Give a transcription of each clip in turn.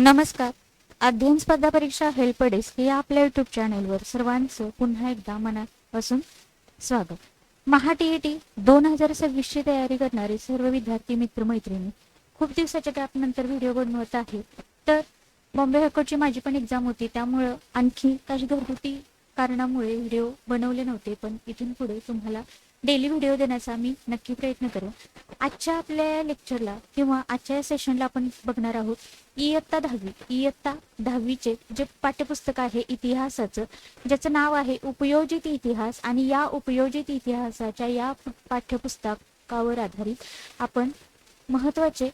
नमस्कार. अध्ययन स्पर्धा परीक्षा हेल्प डेस्क या आपल्या युट्यूब चॅनलवर सर्वांचं पुन्हा एकदा मनापासून स्वागत. महा TET 2026 ची तयारी करणारे सर्व विद्यार्थी मित्र मैत्रिणी खूप दिवसाच्या गॅप नंतर व्हिडिओ बनवत आहे. तर बॉम्बे हायकोर्टची माझी पण एक्झाम होती, त्यामुळे आणखी काही घरगुती कारणामुळे व्हिडिओ बनवले नव्हते, पण इथून पुढे तुम्हाला डेली व्हिडिओ देण्याचा मी नक्की प्रयत्न करेन. आजच्या आपल्या लेक्चरला किंवा आजच्या सेशनला आपण बघणार आहोत इयत्ता 10वीचे जे पाठ्यपुस्तक आहे इतिहासाचं, ज्याचं नाव आहे उपयोजित इतिहास. आणि या उपयोजित इतिहासाच्या या पाठ्यपुस्तकावर आधारित आपण महत्त्वाचे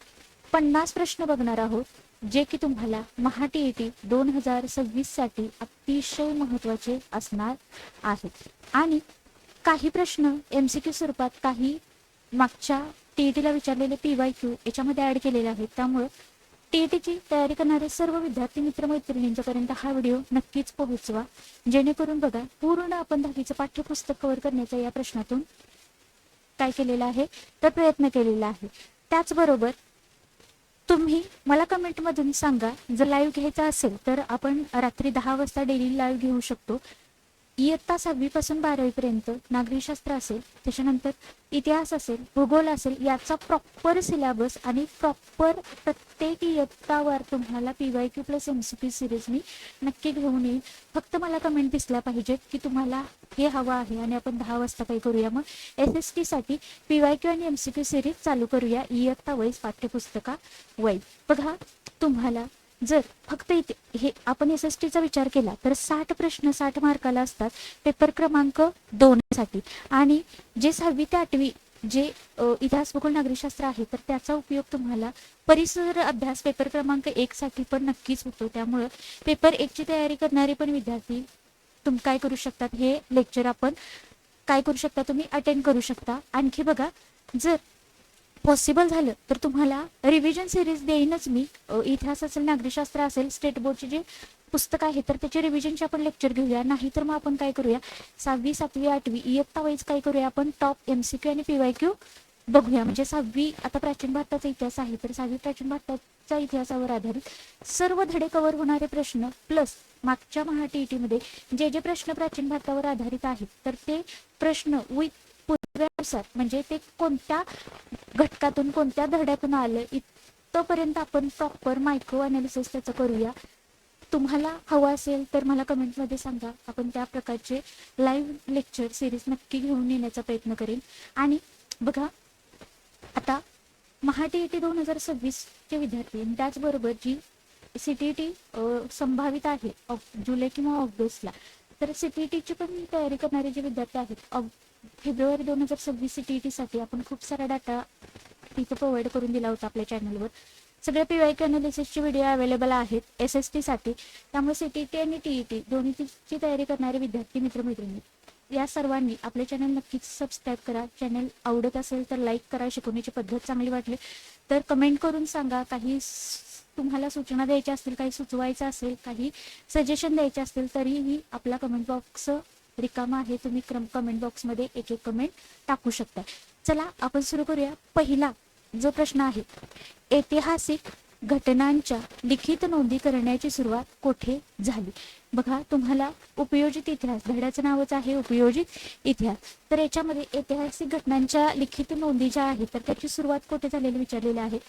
50 प्रश्न बघणार आहोत, जे की तुम्हाला महा TET 2026 साठी अतिशय महत्त्वाचे असणार आहेत. आणि काही प्रश्न MCQ स्वरूपात, काही मागच्या TETला विचारलेले PYQ याच्यामध्ये ऍड केलेले आहेत. त्यामुळे TETची तयारी करणारे सर्व विद्यार्थी मित्रमैत्रिणींच्यापर्यंत हा व्हिडिओ नक्कीच पोहोचवा, जेणेकरून बघा पूर्ण आपण 10वीचं पाठ्यपुस्तक कव्हर करण्याचा या प्रश्नातून काय केलेला आहे तर प्रयत्न केलेला आहे. त्याचबरोबर तुम्ही मला कमेंटमधून सांगा, जर लाईव्ह घ्यायचा असेल तर आपण रात्री 10 वाजता डेली लाईव्ह घेऊ शकतो. इयत्ता 6वी पासून 12वी पर्यंत नागरिकशास्त्र असेल, त्याच्यानंतर इतिहास असेल, भूगोल असेल, याचा प्रॉपर सिलेबस आणि प्रॉपर प्रत्येक इयत्तावर तुम्हाला PYQ प्लस MCQ सिरीज मी नक्की घेऊन येईल. फक्त मला कमेंट दिसल्या पाहिजेत की तुम्हाला हे हवं आहे आणि आपण 10 वाजता काही करूया. मग SST साठी PYQ आणि MCQ सिरीज चालू करूया इयत्ता वाईज पाठ्यपुस्तका वाईज. बघा, तुम्हाला जर फक्त इथे हे आपण SSTचा विचार केला तर 60 प्रश्न 60 मार्काला असतात पेपर क्रमांक 2 साठी. आणि जे 6वी ते 8वी जे इतिहास भूगोल नागरिकशास्त्र आहे तर त्याचा उपयोग तुम्हाला परिसर अभ्यास पेपर क्रमांक 1 साठी पण नक्कीच होतो. त्यामुळे पेपर 1 ची तयारी करणारे पण विद्यार्थी तुम्ही काय करू शकतात, हे लेक्चर आपण काय करू शकता, तुम्ही अटेंड करू शकता. आणखी बघा, जर पॉसिबल झालं तर तुम्हाला रिव्हिजन सिरीज देईनच मी. इतिहास असेल, नागरिकशास्त्र असेल, स्टेट बोर्डचे जे पुस्तक आहे तर त्याचे रिव्हिजनचे आपण लेक्चर घेऊया. नाही तर मग आपण काय करूया, 6वी 7वी 8वी इयत्ता वाईज काय करूया, आपण टॉप MCQ आणि PYQ बघूया. म्हणजे 6वी आता प्राचीन भारताचा इतिहास आहे तर 6वी प्राचीन भारताच्या इतिहासावर आधारित सर्व धडे कव्हर होणारे प्रश्न प्लस मागच्या महा TET मध्ये जे जे प्रश्न प्राचीन भारतावर आधारित आहेत तर ते प्रश्न विथ पूर्वानुसार, म्हणजे ते कोणत्या घटकातून कोणत्या धड्यातून आलं इथपर्यंत आपण प्रॉपर मायक्रो अनालिसिस त्याचं करूया. तुम्हाला हवं असेल तर मला कमेंटमध्ये सांगा, आपण त्या प्रकारचे लाईव्ह लेक्चर सिरीज नक्की घेऊन येण्याचा प्रयत्न करेन. आणि बघा, आता महा TET 2026 चे विद्यार्थी आणि त्याचबरोबर जी CTET संभावित आहे जुलै किंवा ऑगस्टला, तर CTETची पण तयारी करणारे जे विद्यार्थी आहेत फेब्रुवारी 2026 CTET साठी आपण खूप सारा डाटा तिथं प्रोव्हाइड करून दिला होता आपल्या चॅनलवर. सगळ्या PYQ अनालिसिसचे व्हिडिओ अवेलेबल आहेत SST साठी. त्यामुळे CTET आणि TET दोन्हीची तयारी करणारे विद्यार्थी मित्रमैत्रिणी या सर्वांनी आपले चॅनल नक्कीच सबस्क्राईब करा. चॅनल आवडत असेल तर लाईक करा. शिकवण्याची पद्धत चांगली वाटली तर कमेंट करून सांगा. काही तुम्हाला सूचना द्यायच्या असतील, काही सुचवायचं असेल, काही सजेशन द्यायचे असतील तरीही आपला कमेंट बॉक्स रिकामा आहे. तुम्ही कमेंट बॉक्समध्ये एक एक कमेंट टाकू शकता. चला आपण सुरू करूया. पहिला जो प्रश्न आहे, ऐतिहासिक घटनांच्या लिखित नोंदी करण्याची सुरुवात कोठे झाली. बघा, तुम्हाला उपयोजित इतिहास धड्याचं नावच आहे उपयोजित इतिहास. तर याच्यामध्ये ऐतिहासिक घटनांच्या लिखित नोंदी ज्या आहेत तर त्याची सुरुवात कोठे झालेली विचारलेली आहे.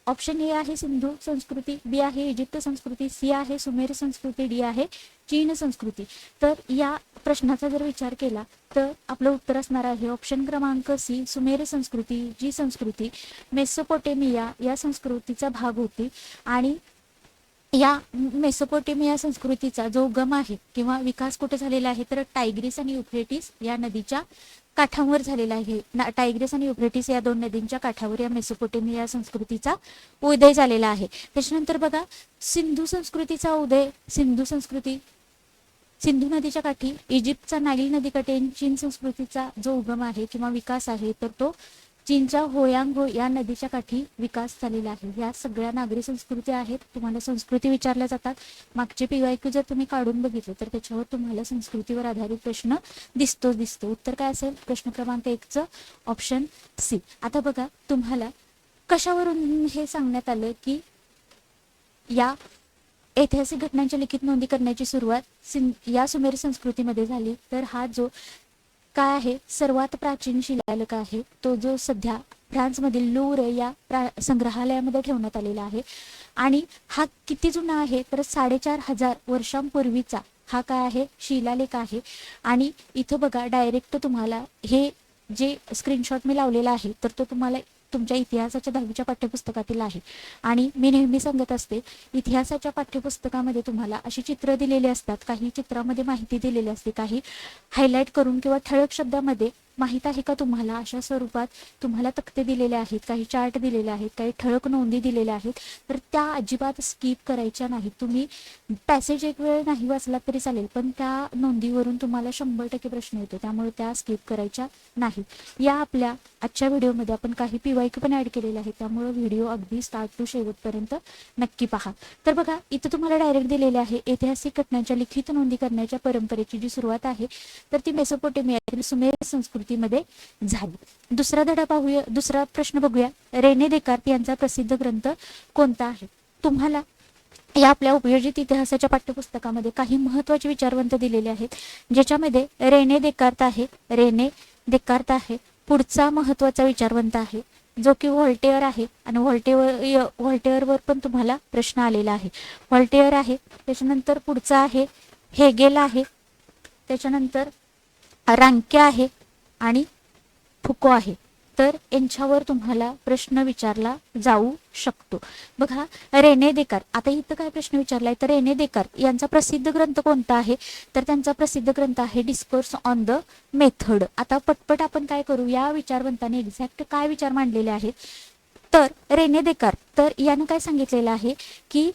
ऑप्शन A आहे सिंधू संस्कृती, B आहे इजिप्त संस्कृती, C आहे सुमेर संस्कृती, D आहे चीन संस्कृती. तर या प्रश्नाचा जर विचार केला तर आपलं उत्तर असणार आहे ऑप्शन क्रमांक C सुमेर संस्कृती. जी संस्कृती मेसोपोटेमिया या संस्कृतीचा भाग होती आणि या मेसोपोटेमिया संस्कृतीचा जो उगम आहे किंवा विकास कुठे झालेला आहे तर टायग्रिस आणि युफ्रेटिस या नदीच्या काठावर झालेला आहे. टायग्रिस आणि युफ्रेटिस या 2 नदींच्या काठावर या मेसोपोटेमिया संस्कृतीचा उदय झालेला आहे. त्याच्यानंतर बघा, सिंधू संस्कृतीचा उदय, सिंधू नदीच्या काठी इजिप्तचा नाईल नदीकाठी चीन संस्कृतीचा जो उगम आहे किंवा विकास आहे तर तो चीनच्या होयांग या नदीच्या काठी विकास झालेला आहे. या सगळ्या नागरी संस्कृती आहेत. तुम्हाला संस्कृती विचारल्या जातात. मागचे PYQ जर तुम्ही काढून बघितले तर त्याच्यावर तुम्हाला संस्कृतीवर आधारित प्रश्न दिसतो. उत्तर काय असेल, प्रश्न क्रमांक 1 चं ऑप्शन C. आता बघा, तुम्हाला कशावरून हे सांगण्यात आलं की या ऐतिहासिक घटनांच्या लिखित नोंदी करण्याची सुरुवात या सुमेर संस्कृतीमध्ये झाली. तर हा जो काय आहे सर्वात प्राचीन शिलालेख आहे तो जो सध्या फ्रान्समधील लूव्र या संग्रहालयामध्ये ठेवण्यात आलेला आहे. आणि हा किती जुना आहे तर 4500 वर्षांपूर्वीचा हा काय आहे शिलालेख आहे. आणि इथं बघा डायरेक्ट तुम्हाला हे जे स्क्रीनशॉट मी लावलेला आहे तर तो तुम्हाला तुमच्या इतिहासाच्या 10वीच्या पाठ्यपुस्तकातील आहे. आणि मी नेहमी सांगत असते इतिहासाच्या पाठ्यपुस्तकामध्ये तुम्हाला अशी चित्र दिलेली असतात, काही चित्रामध्ये माहिती दिलेली असते, काही हायलाईट करून किंवा ठळक शब्दामध्ये माहित आहे का तुम्हाला अशा स्वरूपात तुम्हाला तक्ते दिलेले आहेत, काही चार्ट दिलेले आहेत, काही ठळक नोंदी दिलेल्या आहेत. तर त्या अजिबात स्किप करायच्या नाहीत. तुम्ही पॅसेज एक वेळ नाही वाचला तरी चालेल पण त्या नोंदीवरून तुम्हाला 100% प्रश्न येतो, त्यामुळे त्या स्किप करायच्या नाहीत. या आपल्या आजच्या व्हिडिओमध्ये आपण काही PYQ पण ऍड केलेले आहे, त्यामुळे व्हिडिओ अगदी स्टार्ट टू शेवटपर्यंत नक्की पहा. तर बघा इथं तुम्हाला डायरेक्ट दिलेले आहे ऐतिहासिक घटनांच्या लिखित नोंदी करण्याच्या परंपरेची जी सुरुवात आहे तर ती मेसोपोटेमियातील सुमेर संस्कृतीमध्ये झाली. दुसरा धडा पाहूया, दुसरा प्रश्न बघूया. रेने देकार्त यांचा प्रसिद्ध ग्रंथ कोणता आहे. तुम्हाला या आपल्या उपयोजित इतिहासाच्या पाठ्यपुस्तकामध्ये काही महत्वाचे विचारवंत दिलेले आहेत ज्याच्यामध्ये रेने देकार्त आहे. पुढचा महत्वाचा विचारवंत आहे जो की व्हॉल्टेअर आहे आणि व्हॉल्टेअरवर पण तुम्हाला प्रश्न आलेला आहे. व्हॉल्टेअर आहे, त्याच्यानंतर पुढचा आहे हेगेल आहे, त्याच्यानंतर रांके आहे आणि फुको आहे. तर यांच्यावर तुम्हाला प्रश्न विचारला जाऊ शकतो. बघा रेने देकार्त, आता इथं काय प्रश्न विचारलाय तर रेने देकार्त यांचा प्रसिद्ध ग्रंथ कोणता आहे तर त्यांचा प्रसिद्ध ग्रंथ आहे डिस्कोर्स ऑन द मेथड. आता पटपट आपण काय करू, या विचारवंताने एक्झॅक्ट काय विचार मांडलेले आहेत. तर रेने देकार्त तर यानं काय सांगितलेलं आहे की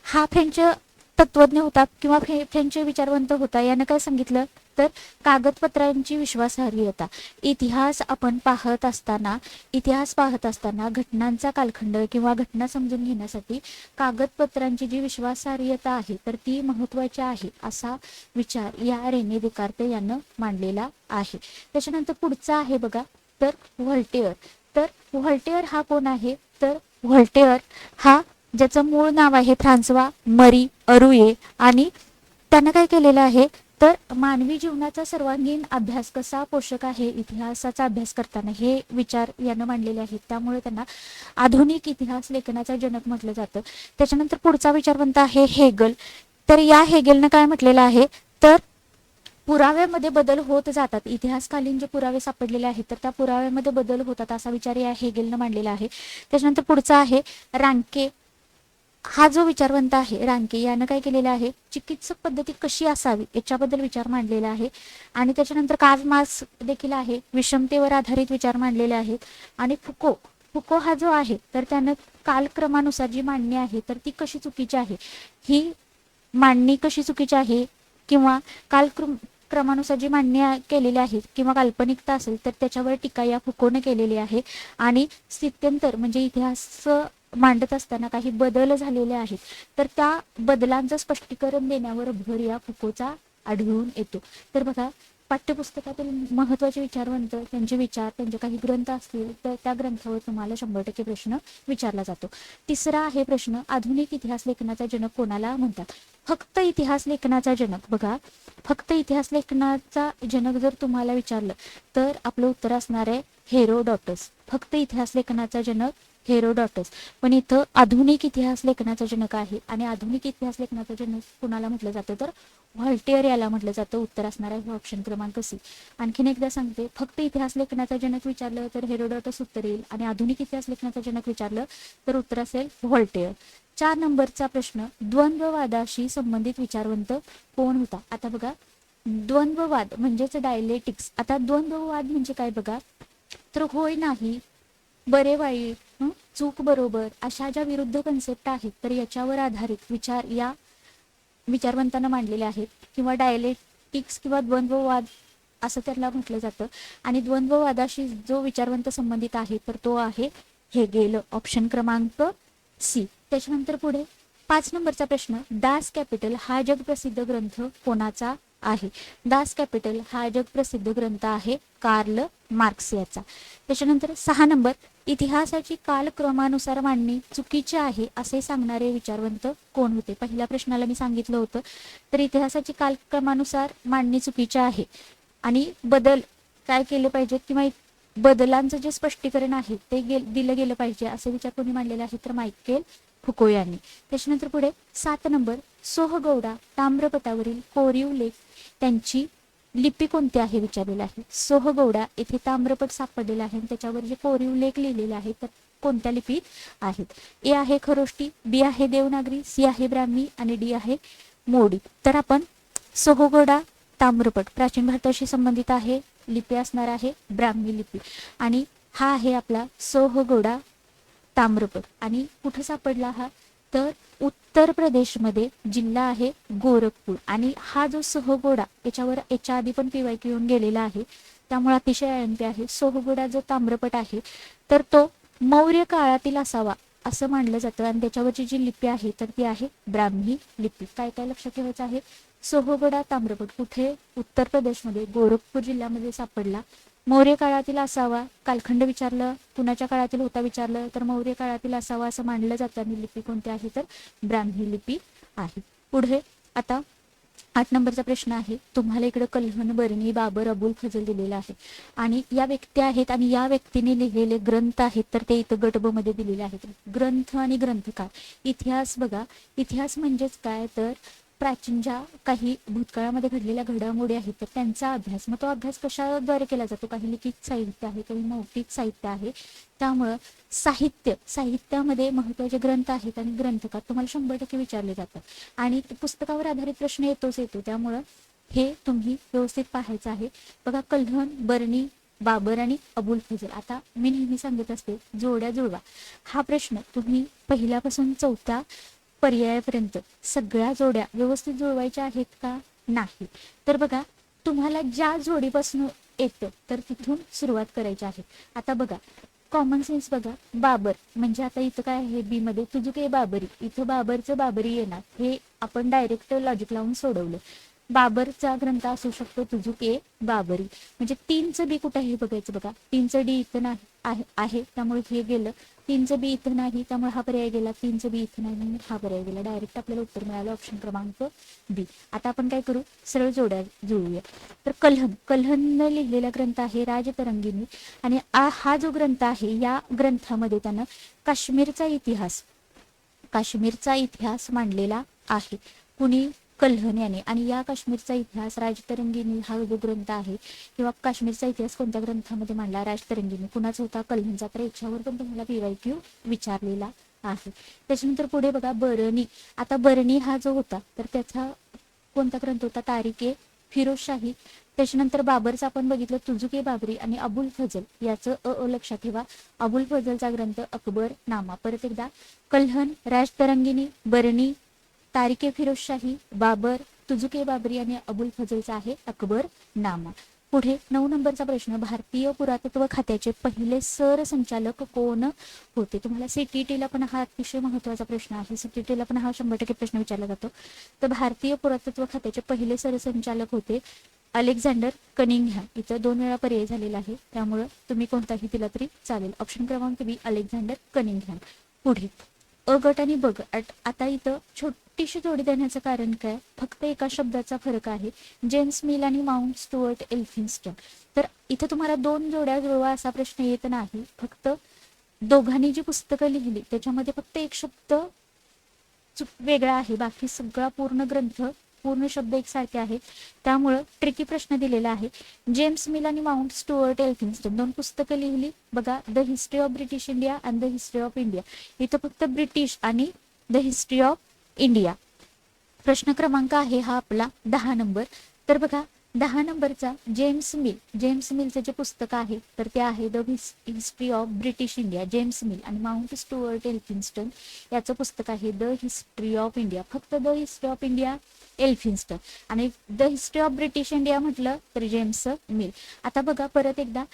हा फ्रेंच तत्वज्ञ होता किंवा फ्रेंच विचारवंत होता. यानं काय सांगितलं तर कागदपत्रांची विश्वासार्हता. इतिहास पाहत असताना घटनांचा कालखंड किंवा घटना समजून घेण्यासाठी कागदपत्रांची जी विश्वासार्हता आहे तर ती महत्वाची आहे असा विचार या रेने देकार्त यानं मांडलेला आहे. त्याच्यानंतर पुढचा आहे बघा तर व्हॉल्टेअर. तर व्हॉल्टेअर हा कोण आहे तर व्हॉल्टेअर हा ज्याचं मूळ नाव आहे फ्रान्सवा मरी अरुये आणि त्यानं काय केलेलं आहे तर मानवी जीवनाचा सर्वांगीण अभ्यास कसा पोषक आहे इतिहासाचा अभ्यास करताना हे विचार यानं मांडलेले आहेत. त्यामुळे त्यांना आधुनिक इतिहास लेखनाचा जनक म्हटलं जातं. त्याच्यानंतर पुढचा विचारवंत आहे हेगल. तर या हेगेलनं काय म्हटलेलं आहे तर पुराव्यामध्ये बदल होत जातात, इतिहासकालीन जे पुरावे सापडलेले आहेत तर त्या पुराव्यामध्ये बदल होतात असा विचार या हेगेलनं मांडलेला आहे. त्याच्यानंतर पुढचा आहे रांके. हा जो विचारवंत आहे रांके यानं काय केलेलं आहे चिकित्सक पद्धती कशी असावी याच्याबद्दल विचार मांडलेला आहे. आणि त्याच्यानंतर कार्ल मार्क्स देखील आहे, विषमतेवर आधारित विचार मांडलेले आहेत. आणि फुको हा जो आहे तर त्यानं कालक्रमानुसार जी मांडणी आहे तर ती कशी चुकीची आहे, ही मांडणी कशी चुकीची आहे किंवा क्रमानुसार जी मांडणी केलेली आहे किंवा काल्पनिकता असेल तर त्याच्यावर टीका या फुकोने केलेली आहे. आणि स्थित्यंतर म्हणजे इतिहास मांडत असताना काही बदल झालेले आहेत तर त्या बदलांचं स्पष्टीकरण देण्यावर भर या फुकोचा आढळून येतो. तर बघा पाठ्यपुस्तकातील महत्वाचे विचारवंत त्यांचे विचार त्यांचे काही ग्रंथ असतील तर त्या ग्रंथावर तुम्हाला 100% प्रश्न विचारला जातो. तिसरा आहे प्रश्न आधुनिक इतिहास लेखनाचा जनक कोणाला म्हणतात. फक्त इतिहास लेखनाचा जनक, बघा फक्त इतिहास लेखनाचा जनक जर तुम्हाला विचारलं तर आपलं उत्तर असणार आहे हेरोडोटस. फक्त इतिहास लेखनाचा जनक हेरोडोटस. पण इथं आधुनिक इतिहास लेखनाचा जनक आहे आणि आधुनिक इतिहास लेखनाचा जनक कोणाला म्हटलं जातं तर व्हॉल्टेअर याला म्हटलं जातं. उत्तर असणार आहे ऑप्शन क्रमांक सी. आणखीन एकदा सांगते, फक्त इतिहास लेखनाचा जनक विचारलं तर हेरोडोटस उत्तर येईल आणि आधुनिक इतिहास लेखनाचा जनक विचारलं तर उत्तर असेल व्हॉल्टेअर. 4 नंबरचा प्रश्न द्वंद्ववादाशी संबंधित विचारवंत कोण होता. आता बघा द्वंद्ववाद म्हणजेच डायलेक्टिक्स. आता द्वंद्ववाद म्हणजे काय बघा तर होय नाही, बरे वाईट, चूक बरोबर अशा ज्या विरुद्ध कन्सेप्ट आहेत तर याच्यावर आधारित विचार या विचारवंतांना मांडलेले आहेत किंवा डायलेक्टिक्स किंवा द्वंद्ववाद असं त्याला म्हटलं जातं. आणि द्वंद्ववादाशी जो विचारवंत संबंधित आहे तर तो आहे हेगेल. ऑप्शन क्रमांक सी. त्याच्यानंतर पुढे 5 नंबरचा प्रश्न दास कॅपिटल हा जगप्रसिद्ध ग्रंथ कोणाचा आहे. दास कॅपिटल हा जगप्रसिद्ध ग्रंथ आहे कार्ल मार्क्स याचा. त्याच्यानंतर 6 नंबर, इतिहासाची कालक्रमानुसार मांडणी चुकीची आहे असे सांगणारे विचारवंत कोण होते? पहिल्या प्रश्नाला मी सांगितलं होतं, तर इतिहासाची कालक्रमानुसार मांडणी चुकीची आहे आणि बदल काय केले पाहिजेत किंवा बदलांचं जे स्पष्टीकरण आहे ते दिलं गेलं पाहिजे असे विचार कोणी मांडलेले आहे? तर मायकेल फुको यांनी. त्याच्यानंतर पुढे 7 नंबर, सोहगौडा ताम्रपटावरील कोरीव लेख त्यांची लिपी कोणती आहे विचारलेला आहे. सोहगौडा येथे ताम्रपट सापडलेला आहे आणि त्याच्यावर जे कोरीव लेख लिहिलेले आहेत तर कोणत्या लिपीत आहेत? ए आहे खरोष्टी, बी आहे देवनागरी, सी आहे ब्राह्मी आणि डी आहे मोडी. तर आपण सोहगौडा ताम्रपट प्राचीन भारताशी संबंधित आहे, लिपी असणार आहे ब्राह्मी लिपी आणि हा आहे आपला सोहगौडा ताम्रपट. आणि कुठे सापडला हा? तर उत्तर प्रदेशमध्ये, जिल्हा आहे गोरखपूर. आणि हा जो सोहगौडा याच्या आधी पण PYQ येऊन गेलेला आहे, त्यामुळे अतिशय आयएमपी आहे. सोहगौडा जो ताम्रपट आहे तर तो मौर्य काळातील असावा असं मानलं जातं आणि त्याच्यावरची जी लिपी आहे तर ती आहे ब्राह्मी लिपी. काय काय लक्षात ठेवायचं आहे? सोहगौडा ताम्रपट कुठे? उत्तर प्रदेशमध्ये गोरखपूर जिल्ह्यामध्ये सापडला. मौर्य काळातील असावा, कालखंड विचारलं, कुणाच्या काळातील होता विचारलं तर मौर्य काळातील असावा असं मानलं जातं आणि लिपी कोणती आहे? तर ब्राह्मी लिपी आहे. पुढे आता 8 नंबरचा प्रश्न आहे. तुम्हाला इकडे कल्हण, बर्नी, बाबर, अबुल फजल दिलेला आहे आणि या व्यक्ती आहेत आणि या व्यक्तीने लिहिलेले ग्रंथ आहेत तर ते इथं गट ब मध्ये दिलेले आहेत. ग्रंथ आणि ग्रंथकार. इतिहास बघा, इतिहास म्हणजेच काय तर प्राचीन ज्या काही भूतकाळामध्ये घडलेल्या घडामोडी आहेत तर त्यांचा अभ्यास. मग तो अभ्यास कशाद्वारे केला जातो? काही लिखित साहित्य आहे, काही मौखिक साहित्य आहे. त्यामुळं साहित्यामध्ये महत्त्वाचे ग्रंथ आहेत आणि ग्रंथकार तुम्हाला 100% विचारले जातात आणि पुस्तकावर आधारित प्रश्न येतो. त्यामुळं हे तुम्ही व्यवस्थित पाहायचं आहे. बघा, कल्हण, बर्नी, बाबर आणि अबुल फजल. आता मी नेहमी सांगत असते जोड्या जुळवा. हा प्रश्न तुम्ही पहिल्यापासून 4थ्या पर्यायापर्यंत सगळ्या जोड्या व्यवस्थित जुळवायच्या आहेत का? नाही. तर बघा, तुम्हाला ज्या जोडीपासून येतं तर तिथून सुरुवात करायची आहे. आता बघा, कॉमन सेन्स बघा, बाबर म्हणजे आता इथं काय आहे बी मध्ये, तुझुके बाबरी, इथं बाबरचं बाबरी येणार. हे आपण डायरेक्ट लॉजिक लावून सोडवलं. बाबरचा ग्रंथ असू शकतो तुझुके बाबरी. म्हणजे 3चं बी कुठं आहे बघायचं. बघा, 3चं डी इथं नाही आहे त्यामुळे हे गेलं. 3चं बी इथं नाही त्यामुळे हा पर्याय गेला. 3चं बी इथं नाही हा पर्याय गेला. डायरेक्ट आपल्याला उत्तर मिळालं ऑप्शन क्रमांक बी. आता आपण काय करू? सरळ जोड्या जुळूया. तर कल्हणनं लिहिलेला ग्रंथ आहे राजतरंगिणी आणि हा जो ग्रंथ आहे या ग्रंथामध्ये त्यानं काश्मीरचा इतिहास मांडलेला आहे. कुणी? कल्हण याने. आणि या काश्मीरचा इतिहास राजतरंगिणी हा जो ग्रंथ आहे किंवा काश्मीरचा इतिहास कोणत्या ग्रंथामध्ये मांडला? राजतरंगिणी. कुणाचा होता? कल्हणचा. तर याच्यावर पण तुम्हाला PYQ विचारलेला आहे. त्याच्यानंतर पुढे बघा, बरणी. आता बरणी हा जो होता तर त्याचा कोणता ग्रंथ होता? तारिके फिरोजशाही. त्याच्यानंतर बाबरचा आपण बघितलं तुझुके बाबरी आणि अबुल फजल याचं लक्षात ठेवा. अबुल फजलचा ग्रंथ अकबर नामा. परत एकदा, कल्हण, राजतरंगिणी, बरणी, तारिके फिरोजशाही, बाबर, तुझुके बाबरी आणि अबुल फजलचा आहे अकबर नामा. पुढे 9 नंबरचा प्रश्न, भारतीय पुरातत्व खात्याचे पहिले सरसंचालक कोण होते? तुम्हाला CTT ला पण हा अतिशय महत्वाचा प्रश्न आहे. CTT ला पण हा 100% प्रश्न विचारला जातो. तर भारतीय पुरातत्व खात्याचे पहिले सरसंचालक होते अलेक्झांडर कनिंगहॅम. इथं 2 वेळा पर्याय झालेला आहे त्यामुळं तुम्ही कोणताही दिला तरी चालेल. ऑप्शन क्रमांक बी अलेक्झांडर कनिंगहॅम. पुढे अ गट आणि ब गट. आता इथं छोटीशी जोडी देण्याचं कारण काय? फक्त एका शब्दाचा फरक आहे. जेम्स मिल आणि माउंट स्टुअर्ट एल्फिन्स्टन. तर इथं तुम्हाला 2 जोड्या जुळवा असा प्रश्न येत नाही. फक्त दोघांनी जी पुस्तकं लिहिली त्याच्यामध्ये फक्त एक शब्द वेगळा आहे. बाकी सगळा पूर्ण ग्रंथ, पूर्ण शब्द एकसारखे आहेत. त्यामुळं ट्रिकी प्रश्न दिलेला आहे. जेम्स मिल आणि माउंट स्टुअर्ट एल्फिन्स्टन 2 पुस्तकं लिहिली. बघा, the history of British India and the history of India. इथं फक्त ब्रिटिश आणि द हिस्ट्री ऑफ इंडिया. प्रश्न क्रमांक आहे हा आपला 10 नंबर. तर बघा, 10 नंबरचा जेम्स मिलचं जे पुस्तक आहे तर ते आहे the history of British India. James Mill आणि माउंट स्टुअर्ट एल्फिन्स्टन याचं पुस्तक आहे द हिस्ट्री ऑफ इंडिया. फक्त the history of India Elphinstone. आणि the history of British India म्हटलं तर जेम्स मिल. आता बघा परत एकदा,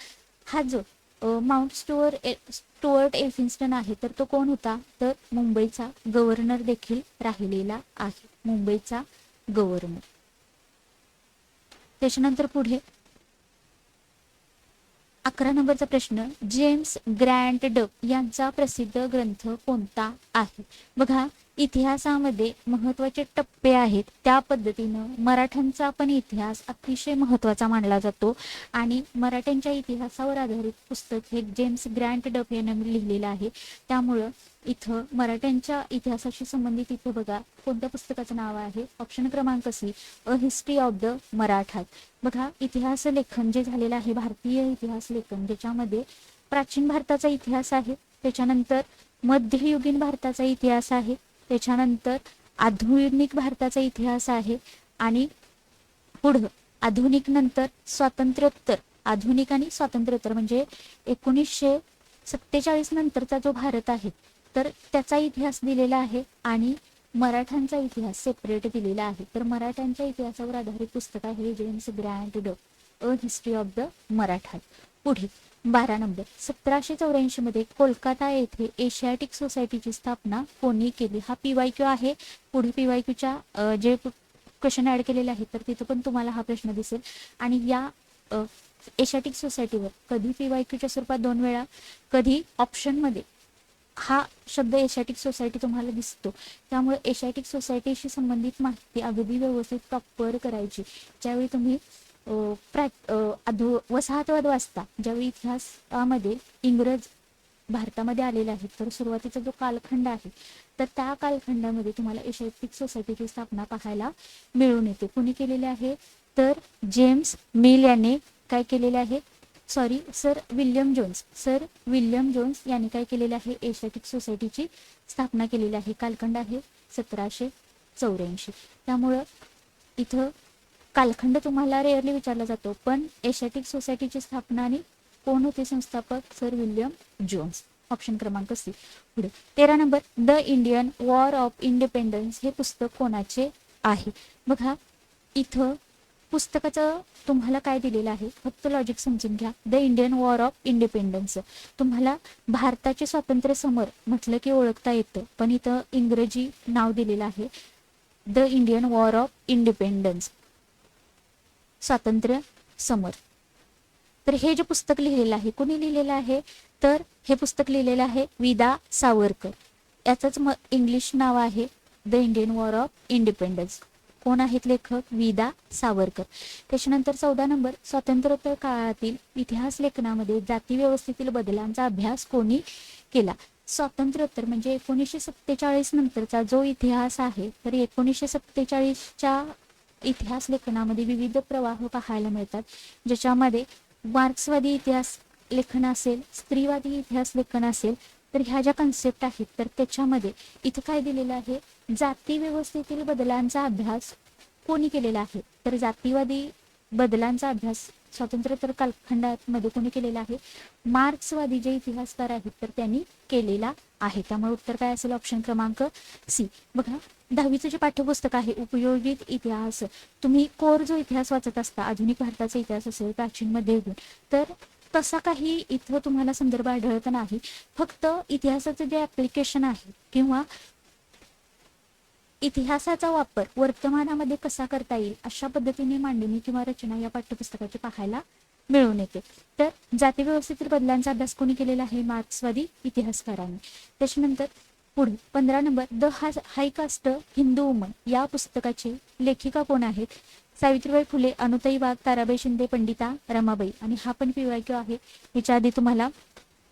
हा जो माउंट स्टुअर्ट एल्फिन्स्टन आहे तर तो कोण होता? तर मुंबईचा गव्हर्नर देखील राहिलेला आहे. मुंबईचा गव्हर्नर. त्याच्यानंतर पुढे 11 नंबरचा प्रश्न, जेम्स ग्रँट डक यांचा प्रसिद्ध ग्रंथ कोणता आहे? बघा, इतिहासामध्ये महत्वाचे टप्पे आहेत, त्या पद्धतीनं मराठ्यांचा पण इतिहास अतिशय महत्वाचा मानला जातो आणि मराठ्यांच्या इतिहासावर आधारित पुस्तक हे जेम्स ग्रँट डक यांनी लिहिलेलं आहे. त्यामुळं इथं मराठ्यांच्या इतिहासाशी संबंधित इथं बघा कोणत्या पुस्तकाचं नाव आहे, ऑप्शन क्रमांक C, a history of the Marathas. बघा, इतिहास लेखन जे झालेलं आहे, भारतीय इतिहास लेखन, ज्याच्यामध्ये प्राचीन भारताचा इतिहास आहे, त्याच्यानंतर मध्ययुगीन भारताचा इतिहास आहे, त्याच्यानंतर आधुनिक भारताचा इतिहास आहे आणि पुढं आधुनिक नंतर स्वातंत्र्योत्तर, आधुनिक आणि स्वातंत्र्योत्तर म्हणजे 1947 नंतरचा जो भारत आहे तर त्याचा इतिहास दिलेला आहे आणि मराठ्यांचा इतिहास सेपरेट दिलेला आहे. तर मराठ्यांच्या इतिहासावर आधारित पुस्तक आहे James Grant duck, a history of the Maratha. पुढे 12 नंबर, 1784 मध्ये कोलकाता येथे एशियाटिक सोसायटीची स्थापना कोणी केली? हा PYQ आहे. पुढे PYQच्या जे क्वेश्चन ऍड केलेले आहेत तर तिथं पण तुम्हाला हा प्रश्न दिसेल. आणि या एशियाटिक सोसायटीवर कधी PYQच्या स्वरूपात 2 वेळा, कधी ऑप्शन मध्ये हा शब्द एशियाटिक सोसायटी तुम्हाला दिसतो. त्यामुळे एशियाटिक सोसायटीशी संबंधित माहिती अगदी व्यवस्थित प्रॉपर करायची. ज्यावेळी तुम्ही वसाहतवाद वाचता, ज्यावेळी इतिहासामध्ये इंग्रज भारतामध्ये आलेले आहेत तर सुरुवातीचा जो कालखंड आहे तर त्या कालखंडामध्ये तुम्हाला एशियाटिक सोसायटीची स्थापना पाहायला मिळून येते. कुणी केलेले आहे तर जेम्स मिल याने काय केलेले आहे, सर विल्यम जोन्स यांनी काय केलेले आहे, एशियाटिक सोसायटीची स्थापना केलेली आहे. कालखंड आहे 1784. त्यामुळं इथं कालखंड तुम्हाला रेअरली विचारला जातो, पण एशियाटिक सोसायटीची स्थापना आणि कोण होते संस्थापक, सर विल्यम जोन्स. ऑप्शन क्रमांक सी. पुढे 13 number, the Indian war of independence हे पुस्तक कोणाचे आहे? बघा, इथं पुस्तकाचं तुम्हाला काय दिलेलं आहे, फक्त लॉजिक समजून घ्या. The Indian war of independence, तुम्हाला भारताचे स्वातंत्र्य समर म्हटलं की ओळखता येतं, पण इथं इंग्रजी नाव दिलेलं आहे the Indian war of independence, स्वातंत्र्य समर. तर हे जे पुस्तक लिहिलेलं आहे, कोणी लिहिलेलं आहे तर हे पुस्तक लिहिलेलं आहे विदा सावरकर. याचंच इंग्लिश नाव आहे the Indian war of independence. कोण आहेत लेखक? विदा सावरकर. त्याच्यानंतर 14 नंबर, स्वातंत्र्योत्तर काळातील इतिहास लेखनामध्ये जाती व्यवस्थेतील बदलांचा अभ्यास कोणी केला? स्वातंत्र्योत्तर म्हणजे 1947 नंतरचा जो इतिहास आहे तर 1947च्या इतिहास लेखनामध्ये विविध प्रवाह पाहायला मिळतात, ज्याच्यामध्ये मार्क्सवादी इतिहास लेखन असेल, स्त्रीवादी इतिहास लेखन असेल, तर ह्या ज्या कन्सेप्ट आहेत तर त्याच्यामध्ये इथं काय दिलेलं आहे, जाती व्यवस्थेतील बदलांचा अभ्यास कोणी केलेला आहे तर जातीवादी बदलांचा अभ्यास स्वातंत्र्योत्तर कालखंडामध्ये कोणी केलेला आहे, मार्क्सवादी जे इतिहासकार आहेत तर त्यांनी केलेला आहे. त्यामुळे उत्तर काय असेल, ऑप्शन क्रमांक सी. बघा, 10वीचं जे पाठ्यपुस्तक आहे उपयोजित इतिहास, तुम्ही कोर जो इतिहास वाचत असता, आधुनिक भारताचा इतिहास असेल, प्राचीन मध्ययुगीन, तर तसा काही इथं तुम्हाला संदर्भ आढळत नाही. फक्त इतिहासाचं जे ऍप्लिकेशन आहे किंवा इतिहासाचा वापर वर्तमानामध्ये कसा करता येईल अशा पद्धतीने मांडणी किंवा रचना या पाठ्यपुस्तकाची पाहायला मिळून येते. तर जाती व्यवस्थेतील बदलांचा अभ्यास कोणी केलेला आहे, मार्क्सवादी इतिहासकारांनी. त्याच्यानंतर पुढे 15 number, the high caste Hindu woman या पुस्तकाचे लेखिका कोण आहेत? सावित्रीबाई फुले, अनुताई वाघ, ताराबाई शिंदे, पंडिता रमाबाई. आणि हा पण PYQ आहे. याच्या आधी तुम्हाला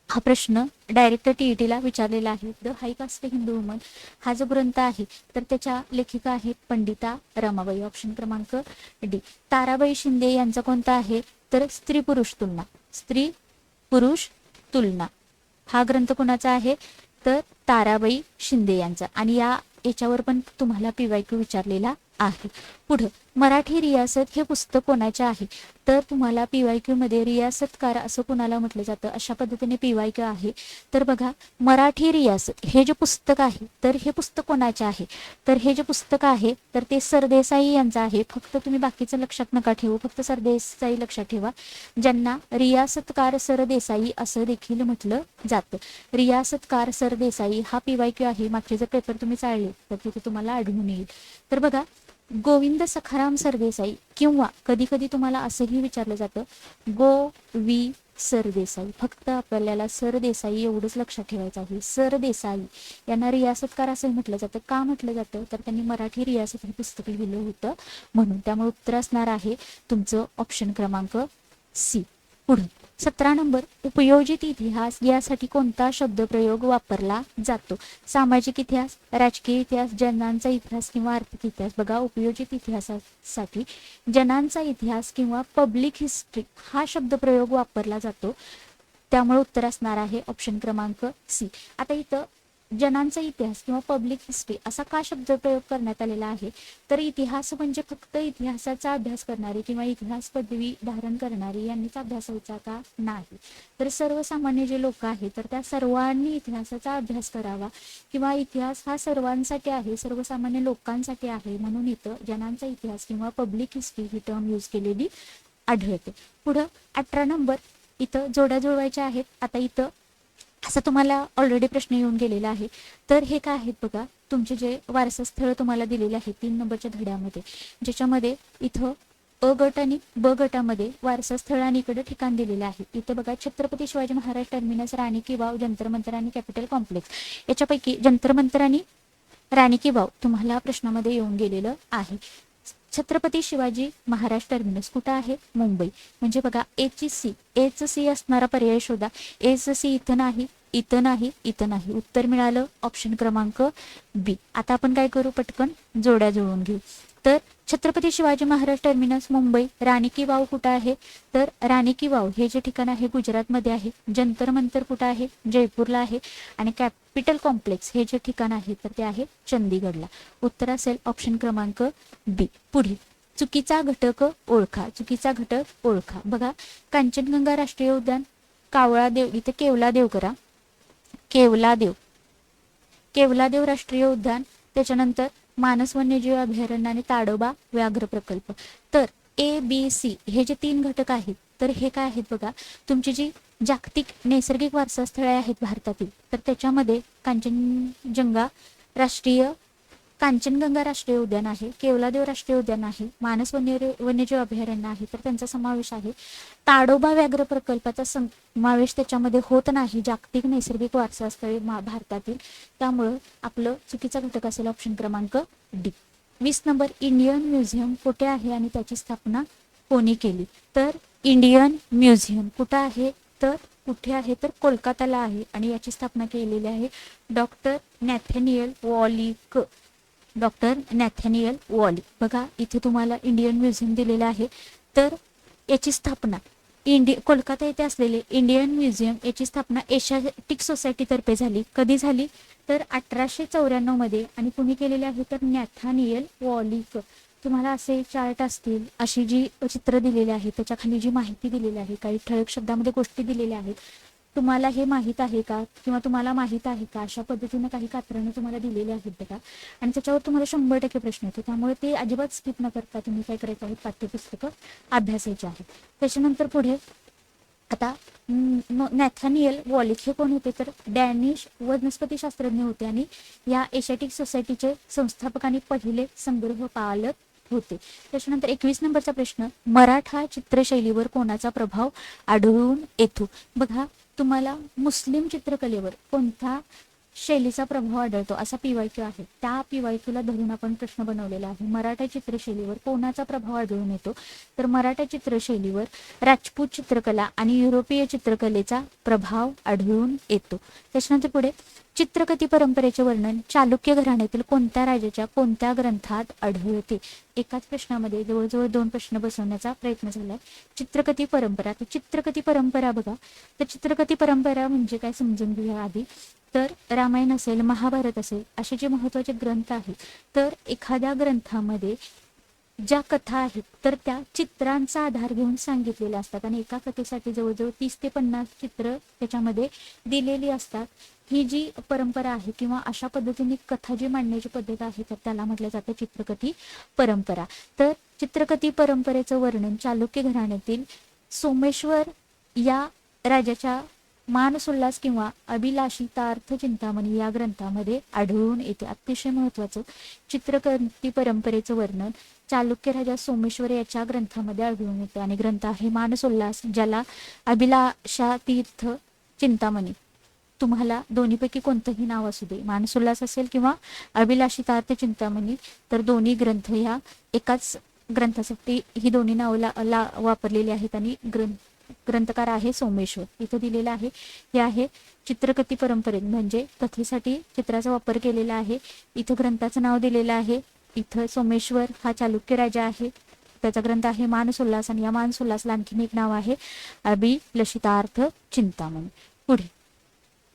हा प्रश्न डायरेक्ट TET ला विचारलेला आहे. The high caste Hindu woman हा जो ग्रंथ आहे तर त्याच्या लेखिका आहेत पंडिता रमाबाई. ऑप्शन क्रमांक डी. ताराबाई शिंदे यांचा कोणता आहे तर स्त्री पुरुष तुलना हा ग्रंथ कोणाचा आहे तर ताराबाई शिंदे यांचा. आणि याच्यावर पण तुम्हाला PYQ विचारलेला आहे. पुढे मराठी रियासत हे पुस्तक कोणाचे आहे तर तुम्हाला PYQ मध्ये रियासतकार असं कोणाला म्हटलं जातं अशा पद्धतीने PYQ आहे. तर बघा, मराठी रियासत हे जे पुस्तक आहे तर हे पुस्तक कोणाचे आहे तर हे जे पुस्तक आहे तर ते सरदेसाई यांचं आहे. फक्त तुम्ही बाकीचं लक्षात नका ठेवू, फक्त सरदेसाई लक्षात ठेवा, ज्यांना रियासतकार सरदेसाई असं देखील म्हटलं जातं. रियासतकार सरदेसाई हा PYQ आहे. मागचे जर पेपर तुम्ही चाळले तर तिथे तुम्हाला आढळून येईल. तर बघा, गोविंद सखाराम सरदेसाई, किंवा कधी कधी तुम्हाला असंही विचारलं जातं गो वी सरदेसाई. फक्त आपल्याला सरदेसाई एवढंच लक्षात ठेवायचं आहे. सरदेसाई यांना रियासतकार असं म्हटलं जातं. का म्हटलं जातं तर त्यांनी मराठी रियासत हे पुस्तक लिहिलं होतं म्हणून. त्यामुळे उत्तर असणार आहे तुमचं ऑप्शन क्रमांक सी. पुढे 17 नंबर, उपयोजित इतिहास यासाठी कोणता शब्दप्रयोग वापरला जातो? सामाजिक इतिहास, राजकीय इतिहास, जनांचा इतिहास किंवा आर्थिक इतिहास. बघा, उपयोजित इतिहासासाठी जनांचा इतिहास किंवा पब्लिक हिस्ट्री हा शब्दप्रयोग वापरला जातो. त्यामुळे उत्तर असणार आहे ऑप्शन क्रमांक सी. आता इथं जनांचा इतिहास किंवा पब्लिक हिस्ट्री असा का शब्दप्रयोग करण्यात आलेला आहे तर इतिहास म्हणजे फक्त इतिहासाचा अभ्यास करणारे किंवा इतिहास पदवी धारण करणारे यांनीच अभ्यास व्हायचा का? नाही. तर सर्वसामान्य जे लोक आहेत तर त्या सर्वांनी इतिहासाचा अभ्यास करावा किंवा इतिहास हा सर्वांसाठी आहे, सर्वसामान्य लोकांसाठी आहे, म्हणून इथं जनांचा इतिहास किंवा पब्लिक हिस्ट्री ही टर्म यूज केलेली आढळते. पुढं 18 नंबर, इथं जोड्या जुळवायच्या आहेत. आता इथं असा तुम्हाला ऑलरेडी प्रश्न येऊन गेलेला आहे. तर हे काय आहेत बघा, तुमचे जे वारसा स्थळ तुम्हाला दिलेले आहे 3 नंबरच्या धड्यामध्ये, ज्याच्यामध्ये इथं अ गट आणि ब गटामध्ये वारसा स्थळ आणि इकडे ठिकाण दिलेले आहे. इथं बघा, छत्रपती शिवाजी महाराज टर्मिनस, राणी की वाव, जंतर मंतर आणि कॅपिटल कॉम्प्लेक्स. याच्यापैकी जंतर मंतर आणि राणी की वाव तुम्हाला प्रश्नामध्ये येऊन गेलेलं आहे. छत्रपती शिवाजी महाराज टर्मिनस कुठं आहे? मुंबई. म्हणजे बघा, एच सी असणारा पर्याय शोधा. एच सी इथं नाही, इथं नाही, इथं नाही. उत्तर मिळालं ऑप्शन क्रमांक बी. आता आपण काय करू, पटकन जोड्या जुळवून घेऊ. तर छत्रपती शिवाजी महाराज टर्मिनस मुंबई. राणी की वाव कुठं आहे तर राणी की वाव हे जे ठिकाण आहे गुजरातमध्ये आहे. जंतर मंतर कुठं आहे? जयपूरला आहे. आणि कॅपिटल कॉम्प्लेक्स हे जे ठिकाण आहे तर ते आहे चंदीगडला. उत्तर असेल ऑप्शन क्रमांक बी. पुढे चुकीचा घटक ओळखा. चुकीचा घटक ओळखा. बघा, कांचनगंगा राष्ट्रीय उद्यान, कावळादेव, इथे केवलादेव करा, केवलादेव राष्ट्रीय उद्यान, त्याच्यानंतर मानस वन्यजीव अभयारण्य आणि ताडोबा व्याघ्र प्रकल्प. तर ए बी सी हे जे 3 घटक आहेत तर हे काय आहेत बघा, तुमची जी जागतिक नैसर्गिक वारसा स्थळे आहेत भारतातील तर त्याच्यामध्ये कांचनगंगा राष्ट्रीय उद्यान आहे, केवलादेव राष्ट्रीय उद्यान आहे, मानस वन्यजीव अभयारण्य आहे तर त्यांचा समावेश आहे. ताडोबा व्याघ्र प्रकल्पाचा समावेश त्याच्यामध्ये होत नाही, जागतिक नैसर्गिक वारसा स्थळे भारतातील. त्यामुळं आपलं चुकीचा घटक असेल ऑप्शन क्रमांक डी. 20 नंबर, इंडियन म्युझियम कुठे आहे आणि त्याची स्थापना कोणी केली? तर इंडियन म्युझियम कुठं आहे तर कुठे आहे तर कोलकाताला आहे आणि याची स्थापना केलेली आहे डॉक्टर नॅथॅनियल वॉली. बघा, इथे तुम्हाला इंडियन म्युझियम दिलेलं आहे. तर याची स्थापना कोलकाता येथे असलेले इंडियन म्युझियम याची स्थापना एशियाटिक सोसायटी तर्फे झाली. कधी झाली तर 1894 मध्ये. आणि कुणी केलेले आहे तर नॅथॅनियल वॉलिक. तुम्हाला असे चार्ट असतील, अशी जी चित्र दिलेली आहे त्याच्या खाली जी माहिती दिलेली आहे, काही ठळक शब्दामध्ये गोष्टी दिलेल्या आहेत. तुम्हाला हे माहीत आहे का किंवा तुम्हाला माहीत आहे का, अशा पद्धतीने काही कात्रणे तुम्हाला दिलेली आहेत बघा. आणि त्याच्यावर तुम्हाला 100% प्रश्न येतो. त्यामुळे ते अजिबात स्किप न करता तुम्ही काय करायचं आहे, पाठ्यपुस्तकं अभ्यासायची आहेत. त्याच्यानंतर पुढे आता नॅथॅनियल वॉलिक हे कोण होते तर डॅनिश वनस्पती शास्त्रज्ञ होते आणि या एशियाटिक सोसायटीचे संस्थापक आणि पहिले संग्रह पालक होते. त्याच्यानंतर 21 नंबरचा प्रश्न, मराठा चित्रशैलीवर कोणाचा प्रभाव आढळून येतो? बघा, तुम्हाला मुस्लिम चित्रकलेवर कोणता शैलीचा प्रभाव आढळतो असा पीवायक्यू आहे. त्या पीवायक्यूला धरून आपण प्रश्न बनवलेला आहे. मराठा चित्रशैलीवर कोणाचा प्रभाव आढळून येतो तर मराठा चित्रशैलीवर राजपूत चित्रकला आणि युरोपीय चित्रकलेचा प्रभाव आढळून येतो. त्याच्यानंतर पुढे चित्रकथी परंपरेचे वर्णन चालुक्य घराण्यातील कोणत्या राजाच्या कोणत्या ग्रंथात आढळते? एकाच प्रश्नामध्ये जवळजवळ 2 प्रश्न बसवण्याचा प्रयत्न झालाय. चित्रकथी परंपरा, तर चित्रकथी परंपरा बघा, तर चित्रकथी परंपरा म्हणजे काय समजून घेऊया आधी. तर रामायण असेल, महाभारत असेल, असे जे महत्त्वाचे ग्रंथ आहेत तर एखाद्या ग्रंथामध्ये ज्या कथा आहेत तर त्या चित्रांचा आधार घेऊन सांगितलेल्या असतात आणि एका कथेसाठी जवळजवळ 30 ते 50 चित्र त्याच्यामध्ये दिलेली असतात. ही जी परंपरा आहे किंवा अशा पद्धतीने कथा जी मांडण्याची पद्धत आहे तर त्याला म्हटलं जातं चित्रकथी परंपरा. तर चित्रकथी परंपरेचं वर्णन चालुक्य घराण्यातील सोमेश्वर या राजाच्या मानसोल्लास किंवा अभिलाषितार्थ चिंतामणी या ग्रंथामध्ये आढळून येते. अतिशय महत्वाचं चित्रकर्ती परंपरेचं वर्णन चालुक्य राजा सोमेश्वर याच्या ग्रंथामध्ये आढळून येते आणि ग्रंथ आहे मानसोल्लास, ज्याला अभिलाषातीर्थ चिंतामणी. तुम्हाला दोन्हीपैकी कोणतंही नाव असू दे, मानसोल्लास असेल किंवा अभिलाषितार्थ चिंतामणी, तर दोन्ही ग्रंथ ह्या एकाच ग्रंथासाठी ही दोन्ही नावं वापरलेली आहेत आणि ग्रंथकार आहे सोमेश्वर. इथं दिलेलं आहे हे आहे चित्रकथी परंपरेत, म्हणजे कथेसाठी चित्राचा वापर केलेला आहे. इथं ग्रंथाचं नाव दिलेलं आहे. इथं सोमेश्वर हा चालुक्य राजा आहे, त्याचा ग्रंथ आहे मानसोल्लास आणि या मानसोल्लासला आणखीन एक नाव आहे अभिलषितार्थ चिंतामणी. पुढे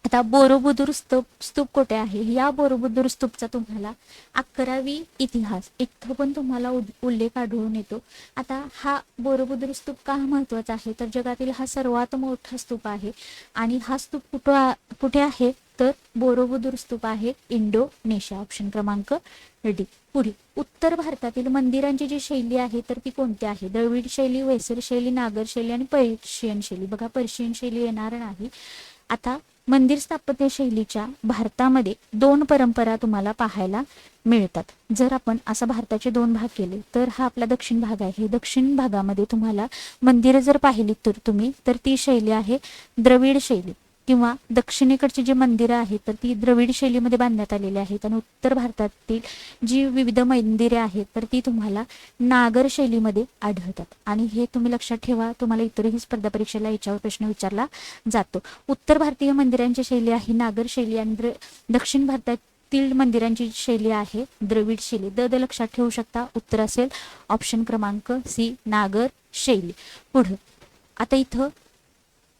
आता बोरोबुदूर स्तूप कुठे आहे? या बोरोबुदूर स्तूपचा तुम्हाला 11वी इतिहास इथं पण तुम्हाला उल्लेख आढळून येतो. आता हा बोरोबुदूर स्तूप का महत्वाचा आहे, तर जगातील हा सर्वात मोठा स्तूप आहे आणि हा स्तूप कुठे आहे, तर बोरोबुदूर स्तूप आहे इंडोनेशिया. ऑप्शन क्रमांक डी. पुढे उत्तर भारतातील मंदिरांची जी शैली आहे तर ती कोणती आहे? द्रविड शैली, वेसर शैली, नागर शैली आणि पर्शियन शैली. बघा पर्शियन शैली येणार नाही. आता मंदिर स्थापत्य शैलीच्या भारतामध्ये 2 परंपरा तुम्हाला पाहायला मिळतात. जर आपण असा भारताचे 2 भाग केले तर हा आपला दक्षिण भाग आहे. दक्षिण भागामध्ये तुम्हाला मंदिरं जर पाहिली तर तुम्ही तर ती शैली आहे द्रविड शैली, किंवा दक्षिणेकडची जी मंदिरं आहेत तर ती द्रविड शैलीमध्ये बांधण्यात आलेली आहेत आणि उत्तर भारतातील जी विविध मंदिरे आहेत तर ती तुम्हाला नागर शैलीमध्ये आढळतात. आणि हे तुम्ही लक्षात ठेवा, तुम्हाला इतरही स्पर्धा परीक्षेला याच्यावर प्रश्न विचारला जातो. उत्तर भारतीय मंदिरांची शैली आहे नागर शैली आणि दक्षिण भारतातील मंदिरांची शैली आहे द्रविड शैली. द लक्षात ठेवू शकता. उत्तर असेल ऑप्शन क्रमांक सी, नागर शैली. पुढे आता इथं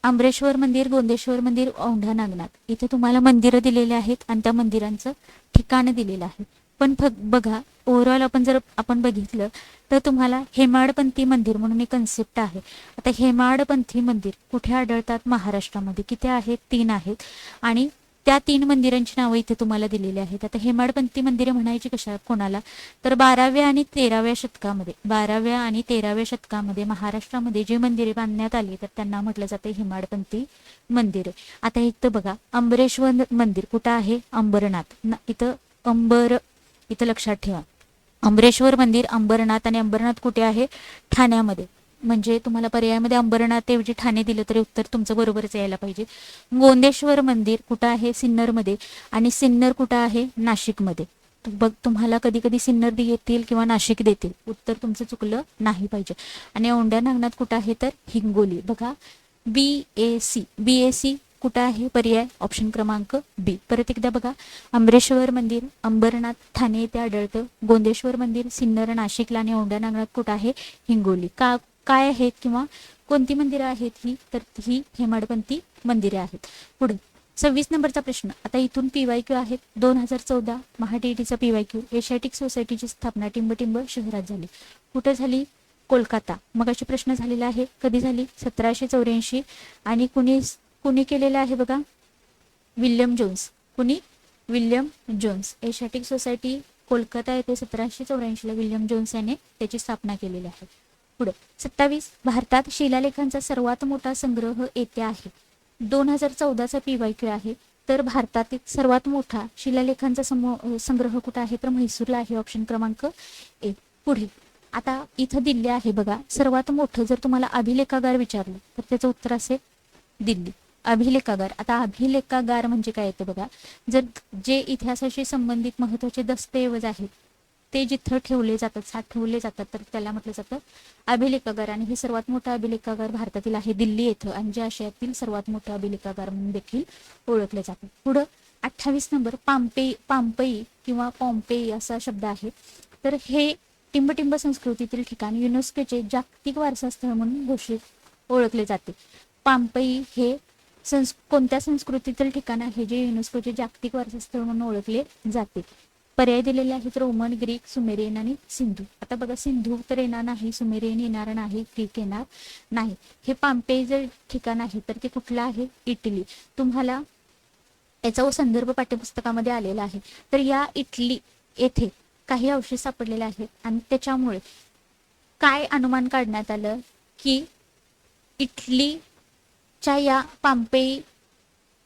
आंबरेश्वर मंदिर, गोंदेश्वर मंदिर, औंढा नागनाथ इथे तुम्हाला मंदिरं दिलेली आहेत आणि त्या मंदिरांचं ठिकाण दिलेलं आहे. पण बघा ओव्हरऑल जर आपण बघितलं तर तुम्हाला हेमाडपंथी मंदिर म्हणून एक कन्सेप्ट आहे. आता हेमाडपंथी मंदिर कुठे आढळतात? महाराष्ट्रामध्ये. किती आहेत? 3 आहेत आणि त्या 3 मंदिरांची नावं इथे तुम्हाला दिलेली आहेत. आता हेमाडपंथी मंदिरे म्हणायची कशा कोणाला? तर 12व्या आणि 13व्या शतकामध्ये 12व्या आणि 13व्या शतकामध्ये महाराष्ट्रामध्ये जी मंदिरे बांधण्यात आली तर त्यांना म्हटलं जातं हेमाडपंथी मंदिरे. आता इथं बघा अंबरेश्वर मंदिर कुठं आहे? अंबरनाथ. इथं लक्षात ठेवा अंबरेश्वर मंदिर अंबरनाथ, आणि अंबरनाथ कुठे आहे? ठाण्यामध्ये. म्हणजे तुम्हाला पर्यायामध्ये अंबरनाथ ऐवजी ठाणे दिलं तरी उत्तर तुमचं बरोबरच यायला पाहिजे. गोंदेश्वर मंदिर कुठं आहे? सिन्नरमध्ये, आणि सिन्नर कुठं आहे? नाशिकमध्ये. बघ तुम्हाला कधी कधी सिन्नर देतील किंवा नाशिक देतील, उत्तर तुमचं चुकलं नाही पाहिजे. आणि औंढा नागनाथ कुठं आहे? तर हिंगोली. बघा BAC कुठं आहे? पर्याय ऑप्शन क्रमांक बी. परत एकदा बघा अंबरेश्वर मंदिर अंबरनाथ ठाणे येथे आढळतं, गोंदेश्वर मंदिर सिन्नर नाशिकला, आणि औंढा नागनाथ कुठं आहे? हिंगोली. काय आहेत किंवा कोणती मंदिरं आहेत ही? तर ही हेमाडपंथी मंदिरे आहेत. पुढे 26 नंबरचा प्रश्न. आता इथून PYQ आहेत. 2014 महाटीईटीचा PYQ. एशियाटिक सोसायटीची स्थापना टिंबटिंब शहरात झाली. कुठे झाली? कोलकाता. मग असे प्रश्न झालेला आहे. कधी झाली? 1784. आणि कुणी केलेला आहे? बघा William Jones. William Jones. Asiatic Society Kolkata येथे 1784 विल्यम जोन्स याने त्याची स्थापना केलेली आहे. पुढे 27 भारतात शिलालेखांचा सर्वात मोठा संग्रह येथे आहे. 2014चा PYQ आहे. तर भारतातील सर्वात मोठा शिलालेखांचा संग्रह कुठे आहे? तर म्हैसूरला आहे. ऑप्शन क्रमांक ए. पुढे आता इथं दिल्ली आहे. बघा सर्वात मोठं जर तुम्हाला अभिलेखागार विचारलं तर त्याचं उत्तर असेल दिल्ली. अभिलेखागार. आता अभिलेखागार म्हणजे काय येतं बघा, जर जे इतिहासाशी संबंधित महत्वाचे दस्तऐवज आहेत ते जिथं ठेवले जातात, साठवले जातात, तर त्याला म्हटलं जातं अभिलेखागार. आणि हे सर्वात मोठा अभिलेखागार भारतातील आहे दिल्ली येथे, आणि जे आशियातील सर्वात मोठा अभिलेखागार म्हणून देखील ओळखले जातात. पुढं 28 नंबर पाम्पई किंवा पॉम्पेई असा शब्द आहे. तर हे टिंबटिंब संस्कृतीतील ठिकाण युनेस्कोचे जागतिक वारसा स्थळ म्हणून घोषित ओळखले जाते. पाम्पई हे कोणत्या संस्कृतीतील ठिकाण आहे जे युनेस्कोचे जागतिक वारसा स्थळ म्हणून ओळखले जाते? पर्याय दिलेले आहेत रोमन, ग्रीक, सुमेरियन आणि सिंधू. आता बघा सिंधू तर येणार नाही, सुमेरियन येणार नाही, ग्रीक येणार नाही. हे पाम्पेई जर ठिकाण आहे तर ते कुठलं आहे? इटली. तुम्हाला याचा संदर्भ पाठ्यपुस्तकामध्ये आलेला आहे. तर या इटली येथे काही अवशेष सापडलेले आहेत आणि त्याच्यामुळे काय अनुमान काढण्यात आलं की इटलीच्या या पाम्पेई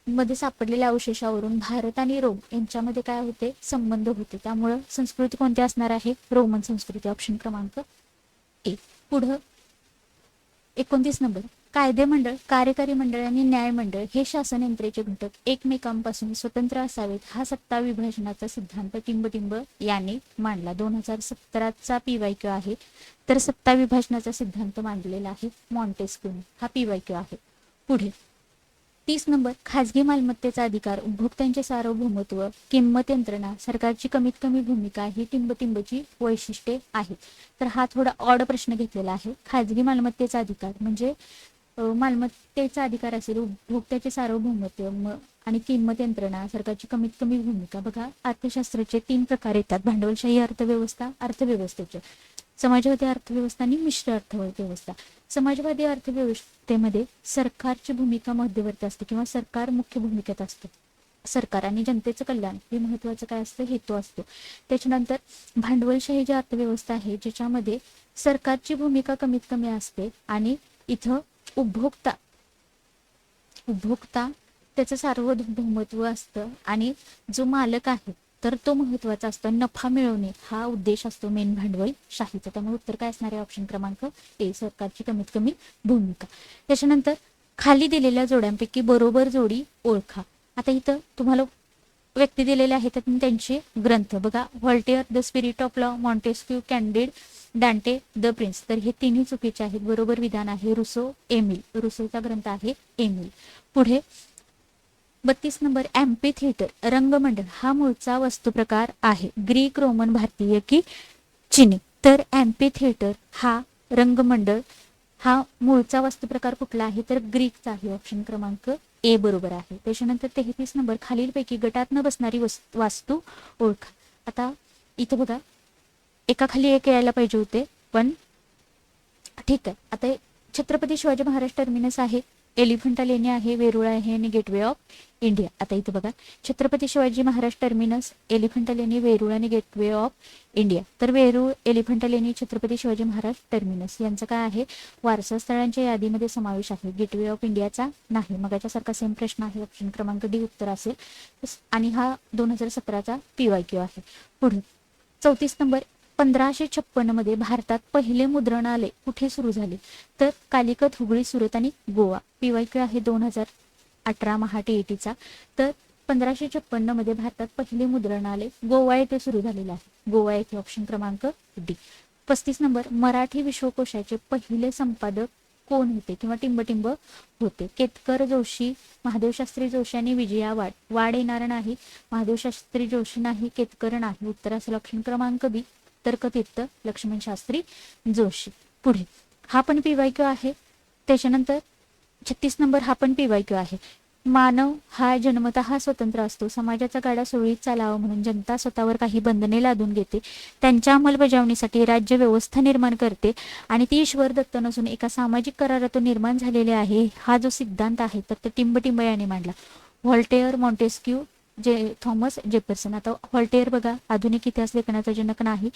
मध्ये सापडलेल्या अवशेषावरून भारत आणि रोम यांच्यामध्ये काय होते, संबंध होते. त्यामुळे संस्कृती कोणती असणार आहे, रोमन संस्कृती. ऑप्शन क्रमांक ए. पुढं 29 नंबर, कायदे मंडळ, कार्यकारी मंडळ आणि न्याय मंडळ हे शासन यंत्रेचे घटक एकमेकांपासून स्वतंत्र असावेत हा सत्ता विभाजनाचा सिद्धांत टिंबटिंब यांनी मांडला. 2017चा PYQ आहे. तर सत्ता विभाजनाचा सिद्धांत मांडलेला आहे मॉन्टेस्क्यूने. हा PYQ आहे. पुढे 30 नंबर, खाजगी मालमत्तेचा अधिकार, उपभोक्त्यांचे सार्वभौमत्व, किंमत यंत्रणा, सरकारची कमीत कमी भूमिका ही टिंबटिंबची वैशिष्ट्ये आहेत. तर हा थोडा ऑड प्रश्न घेतलेला आहे. खाजगी मालमत्तेचा अधिकार म्हणजे मालमत्तेचा अधिकार असेल, उपभोक्त्याचे सार्वभौमत्व आणि किंमत यंत्रणा, सरकारची कमीत कमी भूमिका. बघा, अर्थशास्त्राचे 3 प्रकार येतात, भांडवलशाही अर्थव्यवस्था, अर्थव्यवस्थेचे समाजवादी अर्थव्यवस्था आणि मिश्र अर्थव्यवस्था. समाजवादी अर्थव्यवस्थेमध्ये सरकारची भूमिका मध्यवर्ती असते किंवा सरकार मुख्य भूमिकेत असतो. सरकार आणि जनतेचं कल्याण हे महत्वाचं काय असतं, हेतू असतो. त्याच्यानंतर भांडवलशाही जी अर्थव्यवस्था आहे ज्याच्यामध्ये सरकारची भूमिका कमीत कमी असते आणि इथं उपभोक्ता त्याचं सार्वभौमत्व असतं आणि जो मालक आहे तर तो महत्वाचा असतो. नफा मिळवणे हा उद्देश असतो मेन भांडवलशाहीचा. त्यामुळे उत्तर काय असणार आहे, ऑप्शन क्रमांक ए, सरकारची कमीत कमी भूमिका. त्याच्यानंतर खाली दिलेल्या जोड्यांपैकी बरोबर जोडी ओळखा. आता इथं तुम्हाला व्यक्ती दिलेले आहेत त्यांचे ग्रंथ बघा, Voltaire, the spirit of law, Montesquieu, Candide, Dante, the prince. तर हे तिन्ही चुकीचे आहेत. बरोबर विधान आहे रुसो, एमिल. रुसोचा ग्रंथ आहे एमिल. पुढे 32 नंबर, एम्पी थिएटर, रंगमंडळ हा मूळचा वस्तुप्रकार आहे, ग्रीक, रोमन, भारतीय की चिनी. तर एम्पी थिएटर हा रंगमंडळ हा मूळचा वस्तुप्रकार कुठला आहे, तर ग्रीकचा आहे. ऑप्शन क्रमांक ए बरोबर आहे. त्याच्यानंतर 33 नंबर, खालीलपैकी गटात न बसणारी वास्तू ओळखा. आता इथं बघा, एकाखाली एक यायला पाहिजे होते पण ठीक आहे. आता छत्रपती शिवाजी महाराज टर्मिनस आहे, एलिफंटा लेणी आहे, वेरूळ आहे आणि गेटवे ऑफ इंडिया. आता इथं बघा, छत्रपती शिवाजी महाराज टर्मिनस, एलिफंटा लेणी, वेरूळ आणि गेटवे ऑफ इंडिया. तर वेरूळ, एलिफंटा लेणी, छत्रपती शिवाजी महाराज टर्मिनस यांचं काय आहे, वारसा स्थळांच्या यादीमध्ये समावेश आहे. गेटवे ऑफ इंडियाचा नाही. मग याच्यासारखा सेम प्रश्न आहे. ऑप्शन क्रमांक डी उत्तर असेल. आणि हा 2017चा PYQ आहे. पुढे 34 नंबर, 1556 मध्ये भारतात पहिले मुद्रणालय कुठे सुरू झाले, तर कालिकत, हुबळी, सुरत आणि गोवा. PYQ आहे 2018 TETचा. तर 1556 मध्ये भारतात पहिले मुद्रणालय गोवा येथे सुरू झालेले आहे. गोवा येथे. ऑप्शन क्रमांक डी. 35 नंबर, मराठी विश्वकोशाचे पहिले संपादक कोण होते किंवा टिंबटिंब होते, केतकर, जोशी, महादेवशास्त्री जोशी आणि विजया वाड. वाड येणार नाही, महादेवशास्त्री जोशी नाही, केतकर नाही. उत्तर असेल ऑप्शन क्रमांक बी, तर्कतीर्थ लक्ष्मण शास्त्री जोशी. पुढे हा पण PYQ आहे. त्याच्यानंतर 36 नंबर, हा पण PYQ आहे. मानव हा जन्मतः स्वतंत्र असतो, समाजाचा गाडा सुरळीत चालावा म्हणून जनता स्वतःवर काही बंधने लादून घेते, त्यांच्या अंमलबजावणीसाठी राज्य व्यवस्था निर्माण करते आणि ती ईश्वर दत्त नसून एका सामाजिक करारातून निर्माण झालेले आहे. हा जो सिद्धांत आहे तर ते टिंबटिंब याने मांडला. व्हॉल्टेअर, मॉन्टेस्क्यू, थॉमस जेफरसन. आता व्हॉल्टेअर बघा, आधुनिक इतिहास लेखनाचा जनक नाही.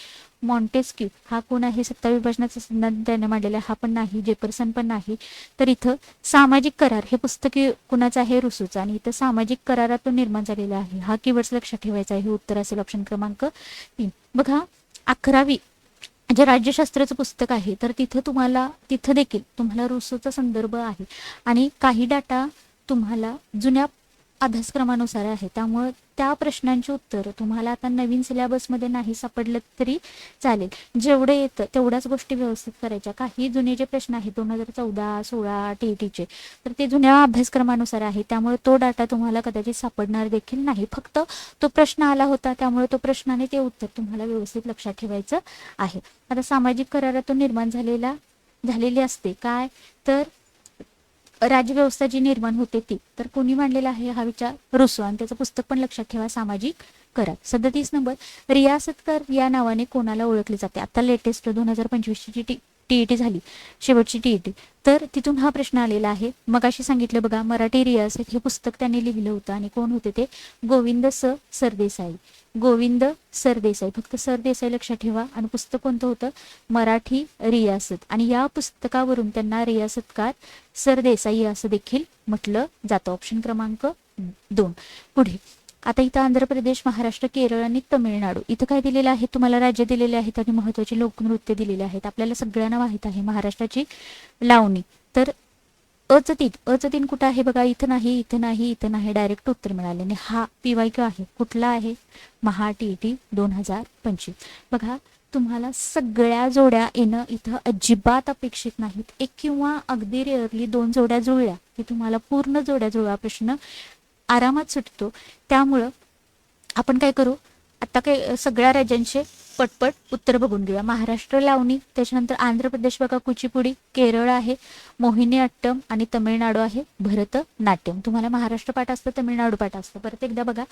मॉन्टेस्क्यू हा कोण आहे, सत्ता विभाजनाचा सिद्धांत त्याने मांडलेला, हा पण नाही. जेफरसन पण नाही. तर इथं सामाजिक करार हे पुस्तक कुणाचं आहे, रुसूचं. आणि इथं सामाजिक करारातून निर्माण झालेला आहे. हा कीवर्ड्स लक्षात ठेवायचा आहे. हे उत्तर असेल ऑप्शन क्रमांक 3. बघा, 11वी जे राज्यशास्त्राचं पुस्तक आहे तर तिथं देखील तुम्हाला रुसोचा संदर्भ आहे आणि काही डाटा तुम्हाला जुन्या अभ्यासक्रमानुसार आहे. त्यामुळे त्या प्रश्नांची उत्तर तुम्हाला आता नवीन सिलेबसमध्ये नाही सापडलं तरी चालेल. जेवढे येतं तेवढ्याच गोष्टी व्यवस्थित करायच्या. काही जुने जे प्रश्न आहेत 2014, 16 TETचे तर ते जुन्या अभ्यासक्रमानुसार आहे. त्यामुळे तो डाटा तुम्हाला कदाचित सापडणार देखील नाही. फक्त तो प्रश्न आला होता त्यामुळे तो प्रश्नाने ते उत्तर तुम्हाला व्यवस्थित लक्षात ठेवायचं आहे. आता सामाजिक करारातून निर्माण झालेली असते काय, तर राज्यव्यवस्था जी निर्माण होते ती तर कोणी मांडलेला आहे, हा विचार रुसो. आणि त्याचं पुस्तक पण लक्षात ठेवा, सामाजिक करार. 37 नंबर, रियासतकार या नावाने कोणाला ओळखले जाते. आता लेटेस्ट 2025 ची TET झाली, शेवटची TET. तर तिथून हा प्रश्न आलेला आहे. मग अशी सांगितलं बघा, मराठी रियासत हे पुस्तक त्यांनी लिहिलं होतं आणि कोण होते ते, गोविंद सरदेसाई. गोविंद सरदेसाई, फक्त सरदेसाई लक्षात ठेवा. आणि पुस्तक कोणतं होतं? मराठी रियासत. आणि या पुस्तकावरून त्यांना रियासतकार सरदेसाई असं देखील म्हटलं जातं. ऑप्शन क्रमांक 2. पुढे आता इथं आंध्र प्रदेश, महाराष्ट्र, केरळ आणि तमिळनाडू इथं काय दिलेलं आहे? तुम्हाला राज्य दिलेले आहेत आणि महत्वाचे लोकनृत्य दिलेले आहेत. आपल्याला सगळ्यांना माहित आहे महाराष्ट्राची लावणी. तर अच तीन कुठं आहे बघा? इथं नाही, इथं नाही, इथं नाही. डायरेक्ट उत्तर मिळाले आणि हा PYQ आहे. कुठला आहे? MHATET 2025. बघा, तुम्हाला सगळ्या जोड्या येणं इथं अजिबात अपेक्षित नाहीत. एक किंवा अगदी रेअरली 2 जोड्या जुळल्या की तुम्हाला पूर्ण जोड्या जुळवा प्रश्न आरामात सुटतो. त्यामुळं आपण काय करू, आता काय सगळ्या राज्यांचे पटपट उत्तर बघून घेऊया. महाराष्ट्र लावणी, त्याच्यानंतर आंध्र प्रदेश बघा कुचिपुडी, केरळ आहे मोहिनी अट्टम आणि तमिळनाडू आहे भरतनाट्यम. तुम्हाला महाराष्ट्र पाठ असतं, तमिळनाडू पाठ असतं. परत एकदा बघा,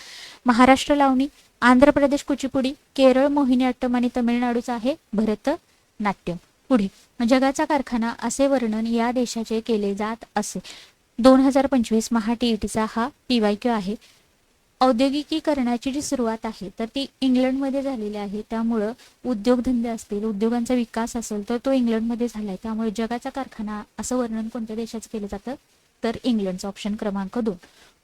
महाराष्ट्र लावणी, आंध्र प्रदेश कुचिपुडी, केरळ मोहिनी अट्टम आणि तमिळनाडूचं आहे भरतनाट्यम. पुढे जगाचा कारखाना असे वर्णन या देशाचे केले जात असे. 2025 MHATETचा हा PYQ आहे. औद्योगिकीकरणाची जी सुरुवात आहे तर ती इंग्लंडमध्ये झालेली आहे. त्यामुळं उद्योगधंदे असतील, उद्योगांचा विकास असेल तर तो इंग्लंडमध्ये झालाय. त्यामुळे जगाचा कारखाना असं वर्णन कोणत्या देशाचं केलं जातं? तर इंग्लंडचं. ऑप्शन क्रमांक 2.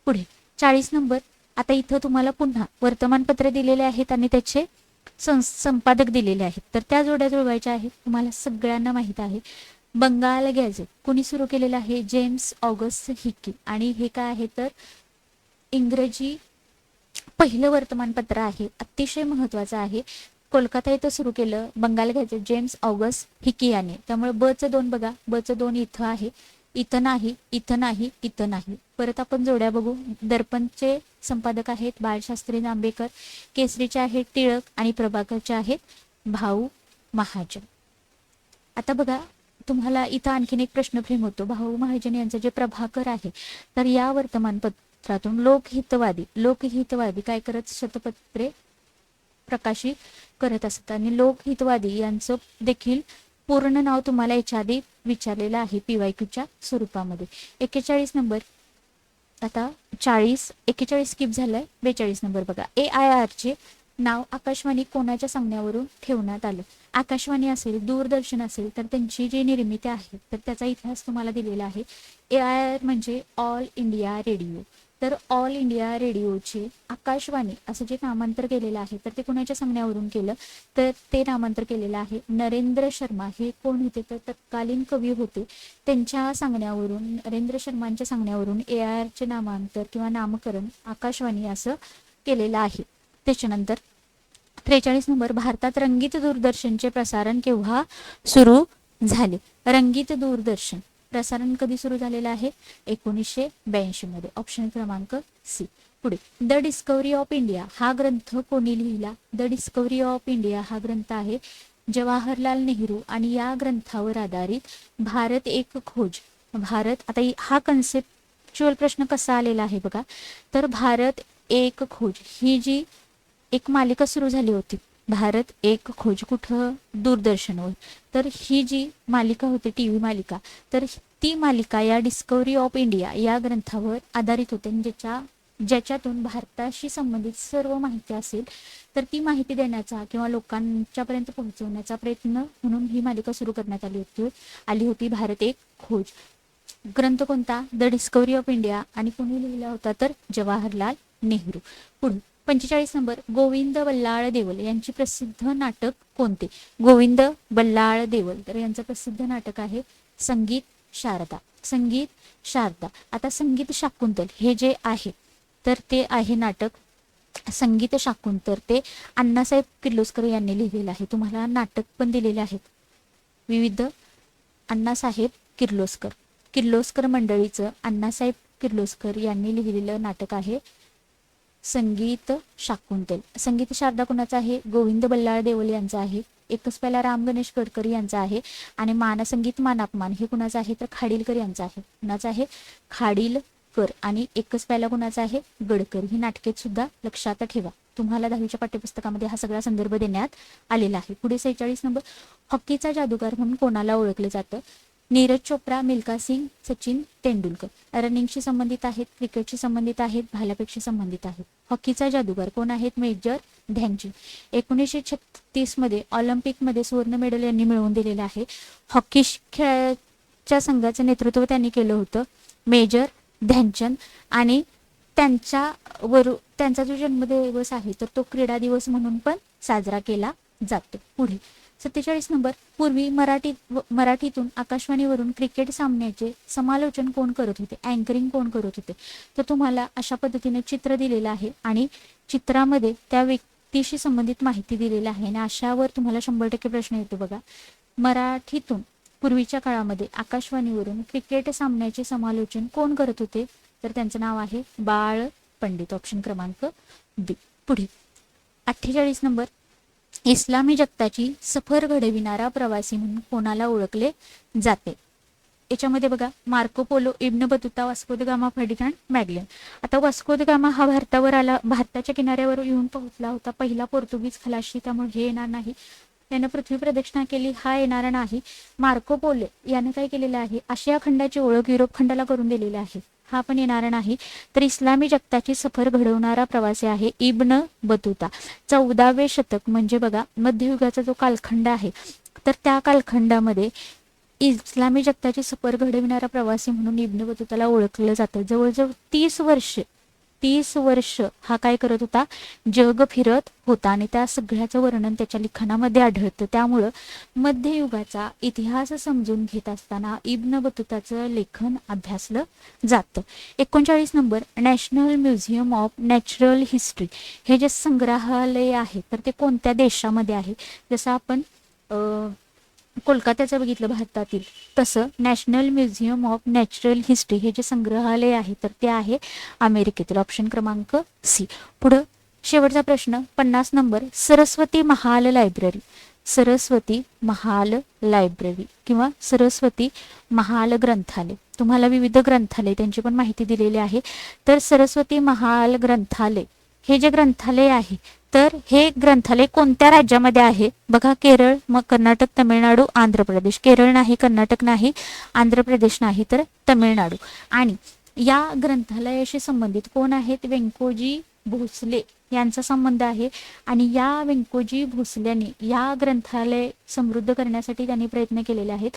पुढे 40 नंबर. आता इथं तुम्हाला पुन्हा वर्तमानपत्र दिलेले आहेत आणि त्याचे संपादक दिलेले आहेत. तर त्या जोड्या जुळवायच्या आहेत. तुम्हाला सगळ्यांना माहित आहे बंगाल गॅझेट कोणी सुरू केलेलं आहे? James August Hicky. आणि हे काय आहे तर इंग्रजी पहिलं वर्तमानपत्र आहे. अतिशय महत्वाचं आहे. कोलकाता इथं सुरू केलं Bengal gazette James August Hicky याने. त्यामुळे बचं 2 बघा, बचं 2 इथं आहे, इथं नाही, इथं नाही, इथं नाही. परत आपण जोड्या बघू. दर्पणचे संपादक आहेत बाळशास्त्री जांभेकर, केसरीचे आहेत टिळक आणि प्रभाकरचे आहेत भाऊ महाजन. आता बघा, तुम्हाला इथं आणखीन एक प्रश्न फ्रेम होतो. भाऊ महाजन यांचं जे प्रभाकर आहे तर या वर्तमानपत्रातून लोकहितवादी काय करत शतपत्रे प्रकाशित करत असतात. आणि लोकहितवादी यांचं देखील पूर्ण नाव तुम्हाला याच्या आधी विचारलेलं आहे PYQच्या स्वरूपामध्ये. 41 नंबर. आता 41 स्किप झालाय. 42 नंबर बघा. AIRचे नाव आकाशवाणी कोणाच्या सांगण्यावरून ठेवण्यात आलं? आकाशवाणी असेल, दूरदर्शन असेल तर त्यांची जी निर्मिती आहे तर त्याचा इतिहास तुम्हाला दिलेला आहे. AIR म्हणजे ऑल इंडिया रेडिओ. तर ऑल इंडिया रेडिओचे आकाशवाणी असं जे नामांतर केलेलं आहे तर ते कोणाच्या सांगण्यावरून केलं? तर ते नामांतर केलेलं आहे नरेंद्र शर्मा. हे कोण होते तर तत्कालीन कवी होते. त्यांच्या सांगण्यावरून, नरेंद्र शर्मांच्या सांगण्यावरून AIRचे नामांतर किंवा नामकरण आकाशवाणी असं केलेलं आहे. त्याच्यानंतर 43 नंबर. भारतात रंगीत दूरदर्शनचे प्रसारण केव्हा सुरू झाले? रंगीत दूरदर्शन प्रसारण कधी सुरू झालेलं आहे? 1982 मध्ये. ऑप्शन क्रमांक C. पुढे द डिस्कव्हरी ऑफ इंडिया हा ग्रंथ कोणी लिहिला? द डिस्कव्हरी ऑफ इंडिया हा ग्रंथ आहे जवाहरलाल नेहरू. आणि या ग्रंथावर आधारित भारत एक खोज. आता हा कन्सेप्च्युअल प्रश्न कसा आलेला आहे बघा. तर भारत एक खोज ही जी एक मालिका सुरू झाली होती, भारत एक खोज, कुठं? दूरदर्शनवर. तर ही जी मालिका होती TV मालिका, तर ती मालिका या डिस्कव्हरी ऑफ इंडिया या ग्रंथावर आधारित होते. ज्याच्यातून भारताशी संबंधित सर्व माहिती असेल तर ती माहिती देण्याचा किंवा लोकांच्यापर्यंत पोहोचवण्याचा प्रयत्न म्हणून ही मालिका सुरू करण्यात आली होती भारत एक खोज. ग्रंथ कोणता? The discovery of India. आणि कोणी लिहिला होता तर जवाहरलाल नेहरू. पुढे 45 नंबर. गोविंद बल्लाळ देवल यांची प्रसिद्ध नाटक कोणते? गोविंद बल्लाळ देवल तर यांचं प्रसिद्ध नाटक आहे संगीत शारदा. आता संगीत शाकुंतल हे जे आहे तर ते आहे नाटक संगीत शाकुंतल. ते अण्णासाहेब किर्लोस्कर यांनी लिहिलेलं आहे. तुम्हाला नाटक पण दिलेले आहेत विविध. अण्णासाहेब किर्लोस्कर मंडळीचं अण्णासाहेब किर्लोस्कर यांनी लिहिलेलं नाटक आहे संगीत शाकुंतल. संगीत शारदा कोणाचा आहे? गोविंद बल्लाळ देवल यांचा आहे. एकच पहिला राम गणेश गडकरी यांचा आहे. आणि मानसंगीत मानापमान हे कुणाचं आहे तर खाडीलकर यांचं आहे. कुणाचं आहे? खाडीलकर. आणि एकच पहिला कुणाचा आहे? गडकरी. ही नाटके सुद्धा लक्षात ठेवा. तुम्हाला 10वीच्या पाठ्यपुस्तकामध्ये हा सगळा संदर्भ देण्यात आलेला आहे. पुढे 46 नंबर. हॉकीचा जादूगार म्हणून कोणाला ओळखलं जातं? नीरज चोप्रा, मिल्खा सिंग, सचिन तेंडुलकर. रनिंगशी संबंधित आहेत, क्रिकेटशी संबंधित आहेत, भालाफेकशी संबंधित आहेत. हॉकीचा जादूगार कोण आहेत? मेजर ध्यानचंद. 1936 मध्ये ऑलिम्पिकमध्ये सुवर्ण मेडल यांनी मिळवून दिलेलं आहे. हॉकी खेळाच्या संघाचं नेतृत्व त्यांनी केलं होतं मेजर ध्यानचंद. आणि त्यांचा जो जन्मदिवस आहे तर तो क्रीडा दिवस म्हणून पण साजरा केला जातो. पुढे 47 नंबर. पूर्वी मराठीतून आकाशवाणीवरून क्रिकेट सामन्याचे समालोचन कोण करत होते? अँकरिंग कोण करत होते? तर तुम्हाला अशा पद्धतीने चित्र दिलेलं आहे आणि चित्रामध्ये त्या व्यक्तीशी संबंधित माहिती दिलेली आहे आणि अशावर तुम्हाला 100% प्रश्न येतो बघा. मराठीतून पूर्वीच्या काळामध्ये आकाशवाणीवरून क्रिकेट सामन्याचे समालोचन कोण करत होते? तर त्यांचं नाव आहे बाळ पंडित. ऑप्शन क्रमांक बी. पुढे 48 नंबर. इस्लामी जगताची सफर घडविणारा प्रवासी म्हणून कोणाला ओळखले जाते? याच्यामध्ये बघा Marco Polo, Ibn Battuta, Vasco da Gama, Ferdinand Magellan. आता वास्को द गामा हा भारताच्या किनाऱ्यावर येऊन पोहोचला होता, पहिला पोर्तुगीज खलाशी, त्यामुळे हे येणार नाही. त्यानं पृथ्वी प्रदक्षिणा केली, हा येणारा नाही. मार्को पोलो यानं काय केलेलं आहे? आशिया खंडाची ओळख युरोप खंडाला करून दिलेली आहे, हा पण येणारा नाही. तर इस्लामी जगताची सफर घडवणारा प्रवासी आहे इब्न बतुता. 14वे शतक म्हणजे बघा मध्ययुगाचा जो कालखंड आहे तर त्या कालखंडामध्ये इस्लामी जगताची सफर घडविणारा प्रवासी म्हणून इब्न बतुताला ओळखलं जातं. जवळजवळ 30 वर्ष हा काय करत होता? जग फिरत होता आणि त्या सगळ्याचं वर्णन त्याच्या लिखाणामध्ये आढळतं. त्यामुळं मध्ययुगाचा इतिहास समजून घेत असताना इब्न बतुताचं लेखन अभ्यासलं जातं. 39 number. National museum of natural history हे जे संग्रहालय आहे तर ते कोणत्या देशामध्ये आहे? जसं आपण कोलकात्याचं बघितलं भारतातील, तसं national museum of natural history हे जे संग्रहालय आहे तर ते आहे अमेरिकेतील. ऑप्शन क्रमांक सी. पुढं शेवटचा प्रश्न 50 नंबर. सरस्वती महाल लायब्ररी. सरस्वती महाल लायब्ररी किंवा सरस्वती महाल ग्रंथालय. तुम्हाला विविध ग्रंथालय त्यांची पण माहिती दिलेली आहे. तर सरस्वती महाल ग्रंथालय हे जे ग्रंथालय आहे तर हे ग्रंथालय कोणत्या राज्यामध्ये आहे? बघा केरळ, मग कर्नाटक, तमिळनाडू, आंध्र प्रदेश. केरळ नाही, कर्नाटक नाही, आंध्र प्रदेश नाही, तर तमिळनाडू. आणि या ग्रंथालयाशी संबंधित कोण आहेत? व्यंकोजी भोसले यांचा संबंध आहे. आणि या व्यंकोजी भोसल्याने या ग्रंथालय समृद्ध करण्यासाठी त्यांनी प्रयत्न केलेले आहेत.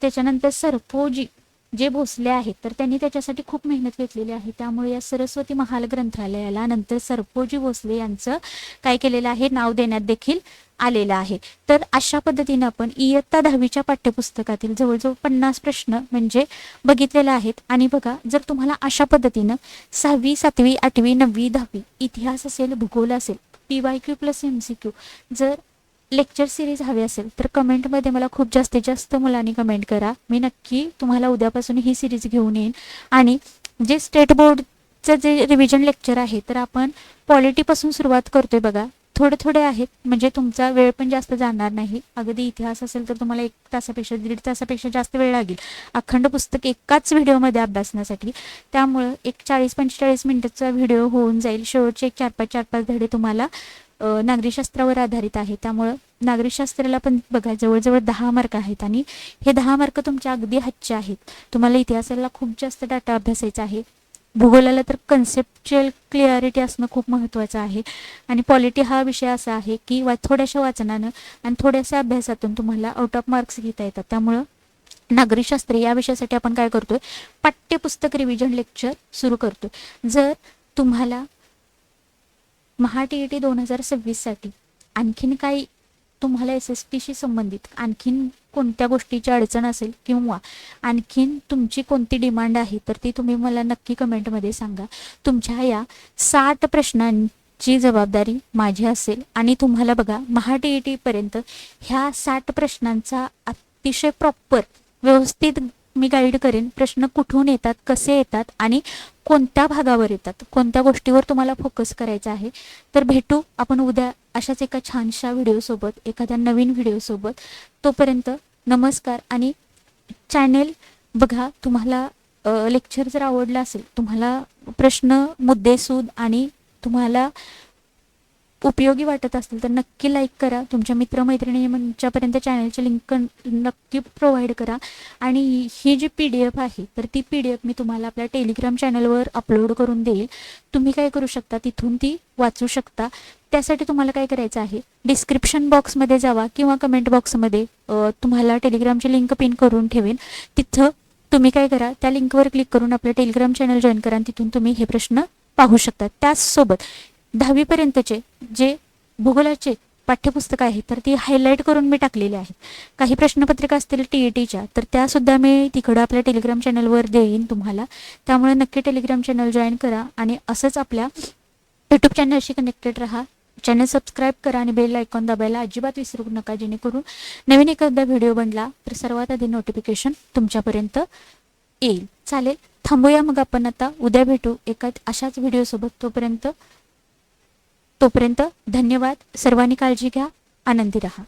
त्याच्यानंतर सरफोजी जे भोसले आहेत तर त्यांनी त्याच्यासाठी खूप मेहनत घेतलेली आहे. त्यामुळे या सरस्वती महाल ग्रंथालयाला नंतर सरफोजी भोसले यांचं काय केलेलं आहे? नाव देण्यात देखील आलेलं आहे. तर अशा पद्धतीने आपण इयत्ता 10वीच्या पाठ्यपुस्तकातील जवळजवळ 50 प्रश्न म्हणजे बघितलेले आहेत. आणि बघा जर तुम्हाला अशा पद्धतीनं 6वी, 7वी, 8वी, 9वी, 10वी इतिहास असेल, भूगोल असेल, PYQ प्लस MCQ जर लेक्चर सिरीज हवी असेल तर कमेंटमध्ये मला खूप जास्तीत जास्त मुलांनी कमेंट करा. मी नक्की तुम्हाला उद्यापासून ही सिरीज घेऊन येईन. आणि जे स्टेट बोर्डचं जे रिव्हिजन लेक्चर आहे तर आपण पॉलिटीपासून सुरुवात करतोय बघा. थोडे आहेत म्हणजे तुमचा वेळ पण जास्त जाणार नाही. अगदी इतिहास असेल तर तुम्हाला 1 तासापेक्षा 1.5 तासापेक्षा जास्त वेळ लागेल अखंड पुस्तक एकाच व्हिडिओमध्ये अभ्यासण्यासाठी. त्यामुळं एक 40-45 मिनिटाचा व्हिडिओ होऊन जाईल. शेवटचे एक 4-5 धडे तुम्हाला नागरिकशास्त्रावर आधारित आहे. त्यामुळं नागरिकशास्त्राला पण बघा जवळजवळ 10 मार्क आहेत आणि हे 10 मार्क तुमच्या अगदी हातचे आहेत. तुम्हाला इतिहासाला खूप जास्त डाटा अभ्यासायचा आहे. भूगोलाला तर कन्सेप्च्युअल क्लिअरिटी असणं खूप महत्त्वाचं आहे. आणि पॉलिटी हा विषय असा आहे की थोड्याशा वाचनानं आणि थोड्याशा अभ्यासातून तुम्हाला आउट ऑफ मार्क्स घेता येतात. त्यामुळं नागरिकशास्त्र या विषयासाठी आपण काय करतोय? पाठ्यपुस्तक रिव्हिजन लेक्चर सुरू करतोय. जर तुम्हाला MHA-TET 2026 साठी आणखीन काही तुम्हाला SSTशी संबंधित आणखीन कोणत्या गोष्टीची अडचण असेल किंवा आणखीन तुमची कोणती डिमांड आहे तर ती तुम्ही मला नक्की कमेंटमध्ये सांगा. तुमच्या या 60 प्रश्नांची जबाबदारी माझी असेल आणि तुम्हाला बघा MHA-TET पर्यंत ह्या 60 प्रश्नांचा अतिशय प्रॉपर व्यवस्थित मी गाईड करेन. प्रश्न कुठून येतात, कसे येतात आणि कोणत्या भागावर येतात, कोणत्या गोष्टीवर तुम्हाला फोकस करायचा आहे. तर भेटू आपण उद्या अशाच एका छानशा व्हिडिओसोबत, एखाद्या नवीन व्हिडिओसोबत. तोपर्यंत नमस्कार. आणि चॅनेल बघा, तुम्हाला लेक्चर जर आवडलं असेल, तुम्हाला प्रश्न मुद्देसूद आणि तुम्हाला उपयोगी वाटत असतील तर नक्की लाईक करा, तुमच्या मित्रमैत्रिणींच्यापर्यंत चॅनलची लिंक नक्की प्रोव्हाइड करा. आणि ही जी PDF आहे तर ती PDF मी तुम्हाला आपल्या टेलिग्राम चॅनलवर अपलोड करून देईल. तुम्ही काय करू शकता, तिथून ती वाचू शकता. त्यासाठी तुम्हाला काय करायचं आहे, डिस्क्रिप्शन बॉक्समध्ये जावा किंवा कमेंट बॉक्समध्ये तुम्हाला टेलिग्रामची लिंक पिन करून ठेवेन. तिथं तुम्ही काय करा, त्या लिंकवर क्लिक करून आपलं टेलिग्राम चॅनल जॉईन करा आणि तिथून तुम्ही हे प्रश्न पाहू शकता. त्याचसोबत 10वीपर्यंतचे जे भूगोलाचे पाठ्यपुस्तकं आहे तर ती हायलाईट करून मी टाकलेली आहेत. काही प्रश्नपत्रिका असतील TETच्या तर त्यासुद्धा मी तिकडं आपल्या टेलिग्राम चॅनलवर देईन तुम्हाला. त्यामुळे नक्की टेलिग्राम चॅनल जॉईन करा आणि असंच आपल्या यूट्यूब चॅनलशी कनेक्टेड राहा. चॅनल सबस्क्राईब करा आणि बेल आयकॉन दाबायला अजिबात विसरू नका, जेणेकरून नवीन एखादा व्हिडिओ बनला तर सर्वात आधी नोटिफिकेशन तुमच्यापर्यंत येईल. चालेल, थांबूया मग आपण आता. उद्या भेटू एका अशाच व्हिडिओसोबत. तोपर्यंत धन्यवाद. सर्वांनी काळजी घ्या, आनंदी रहा.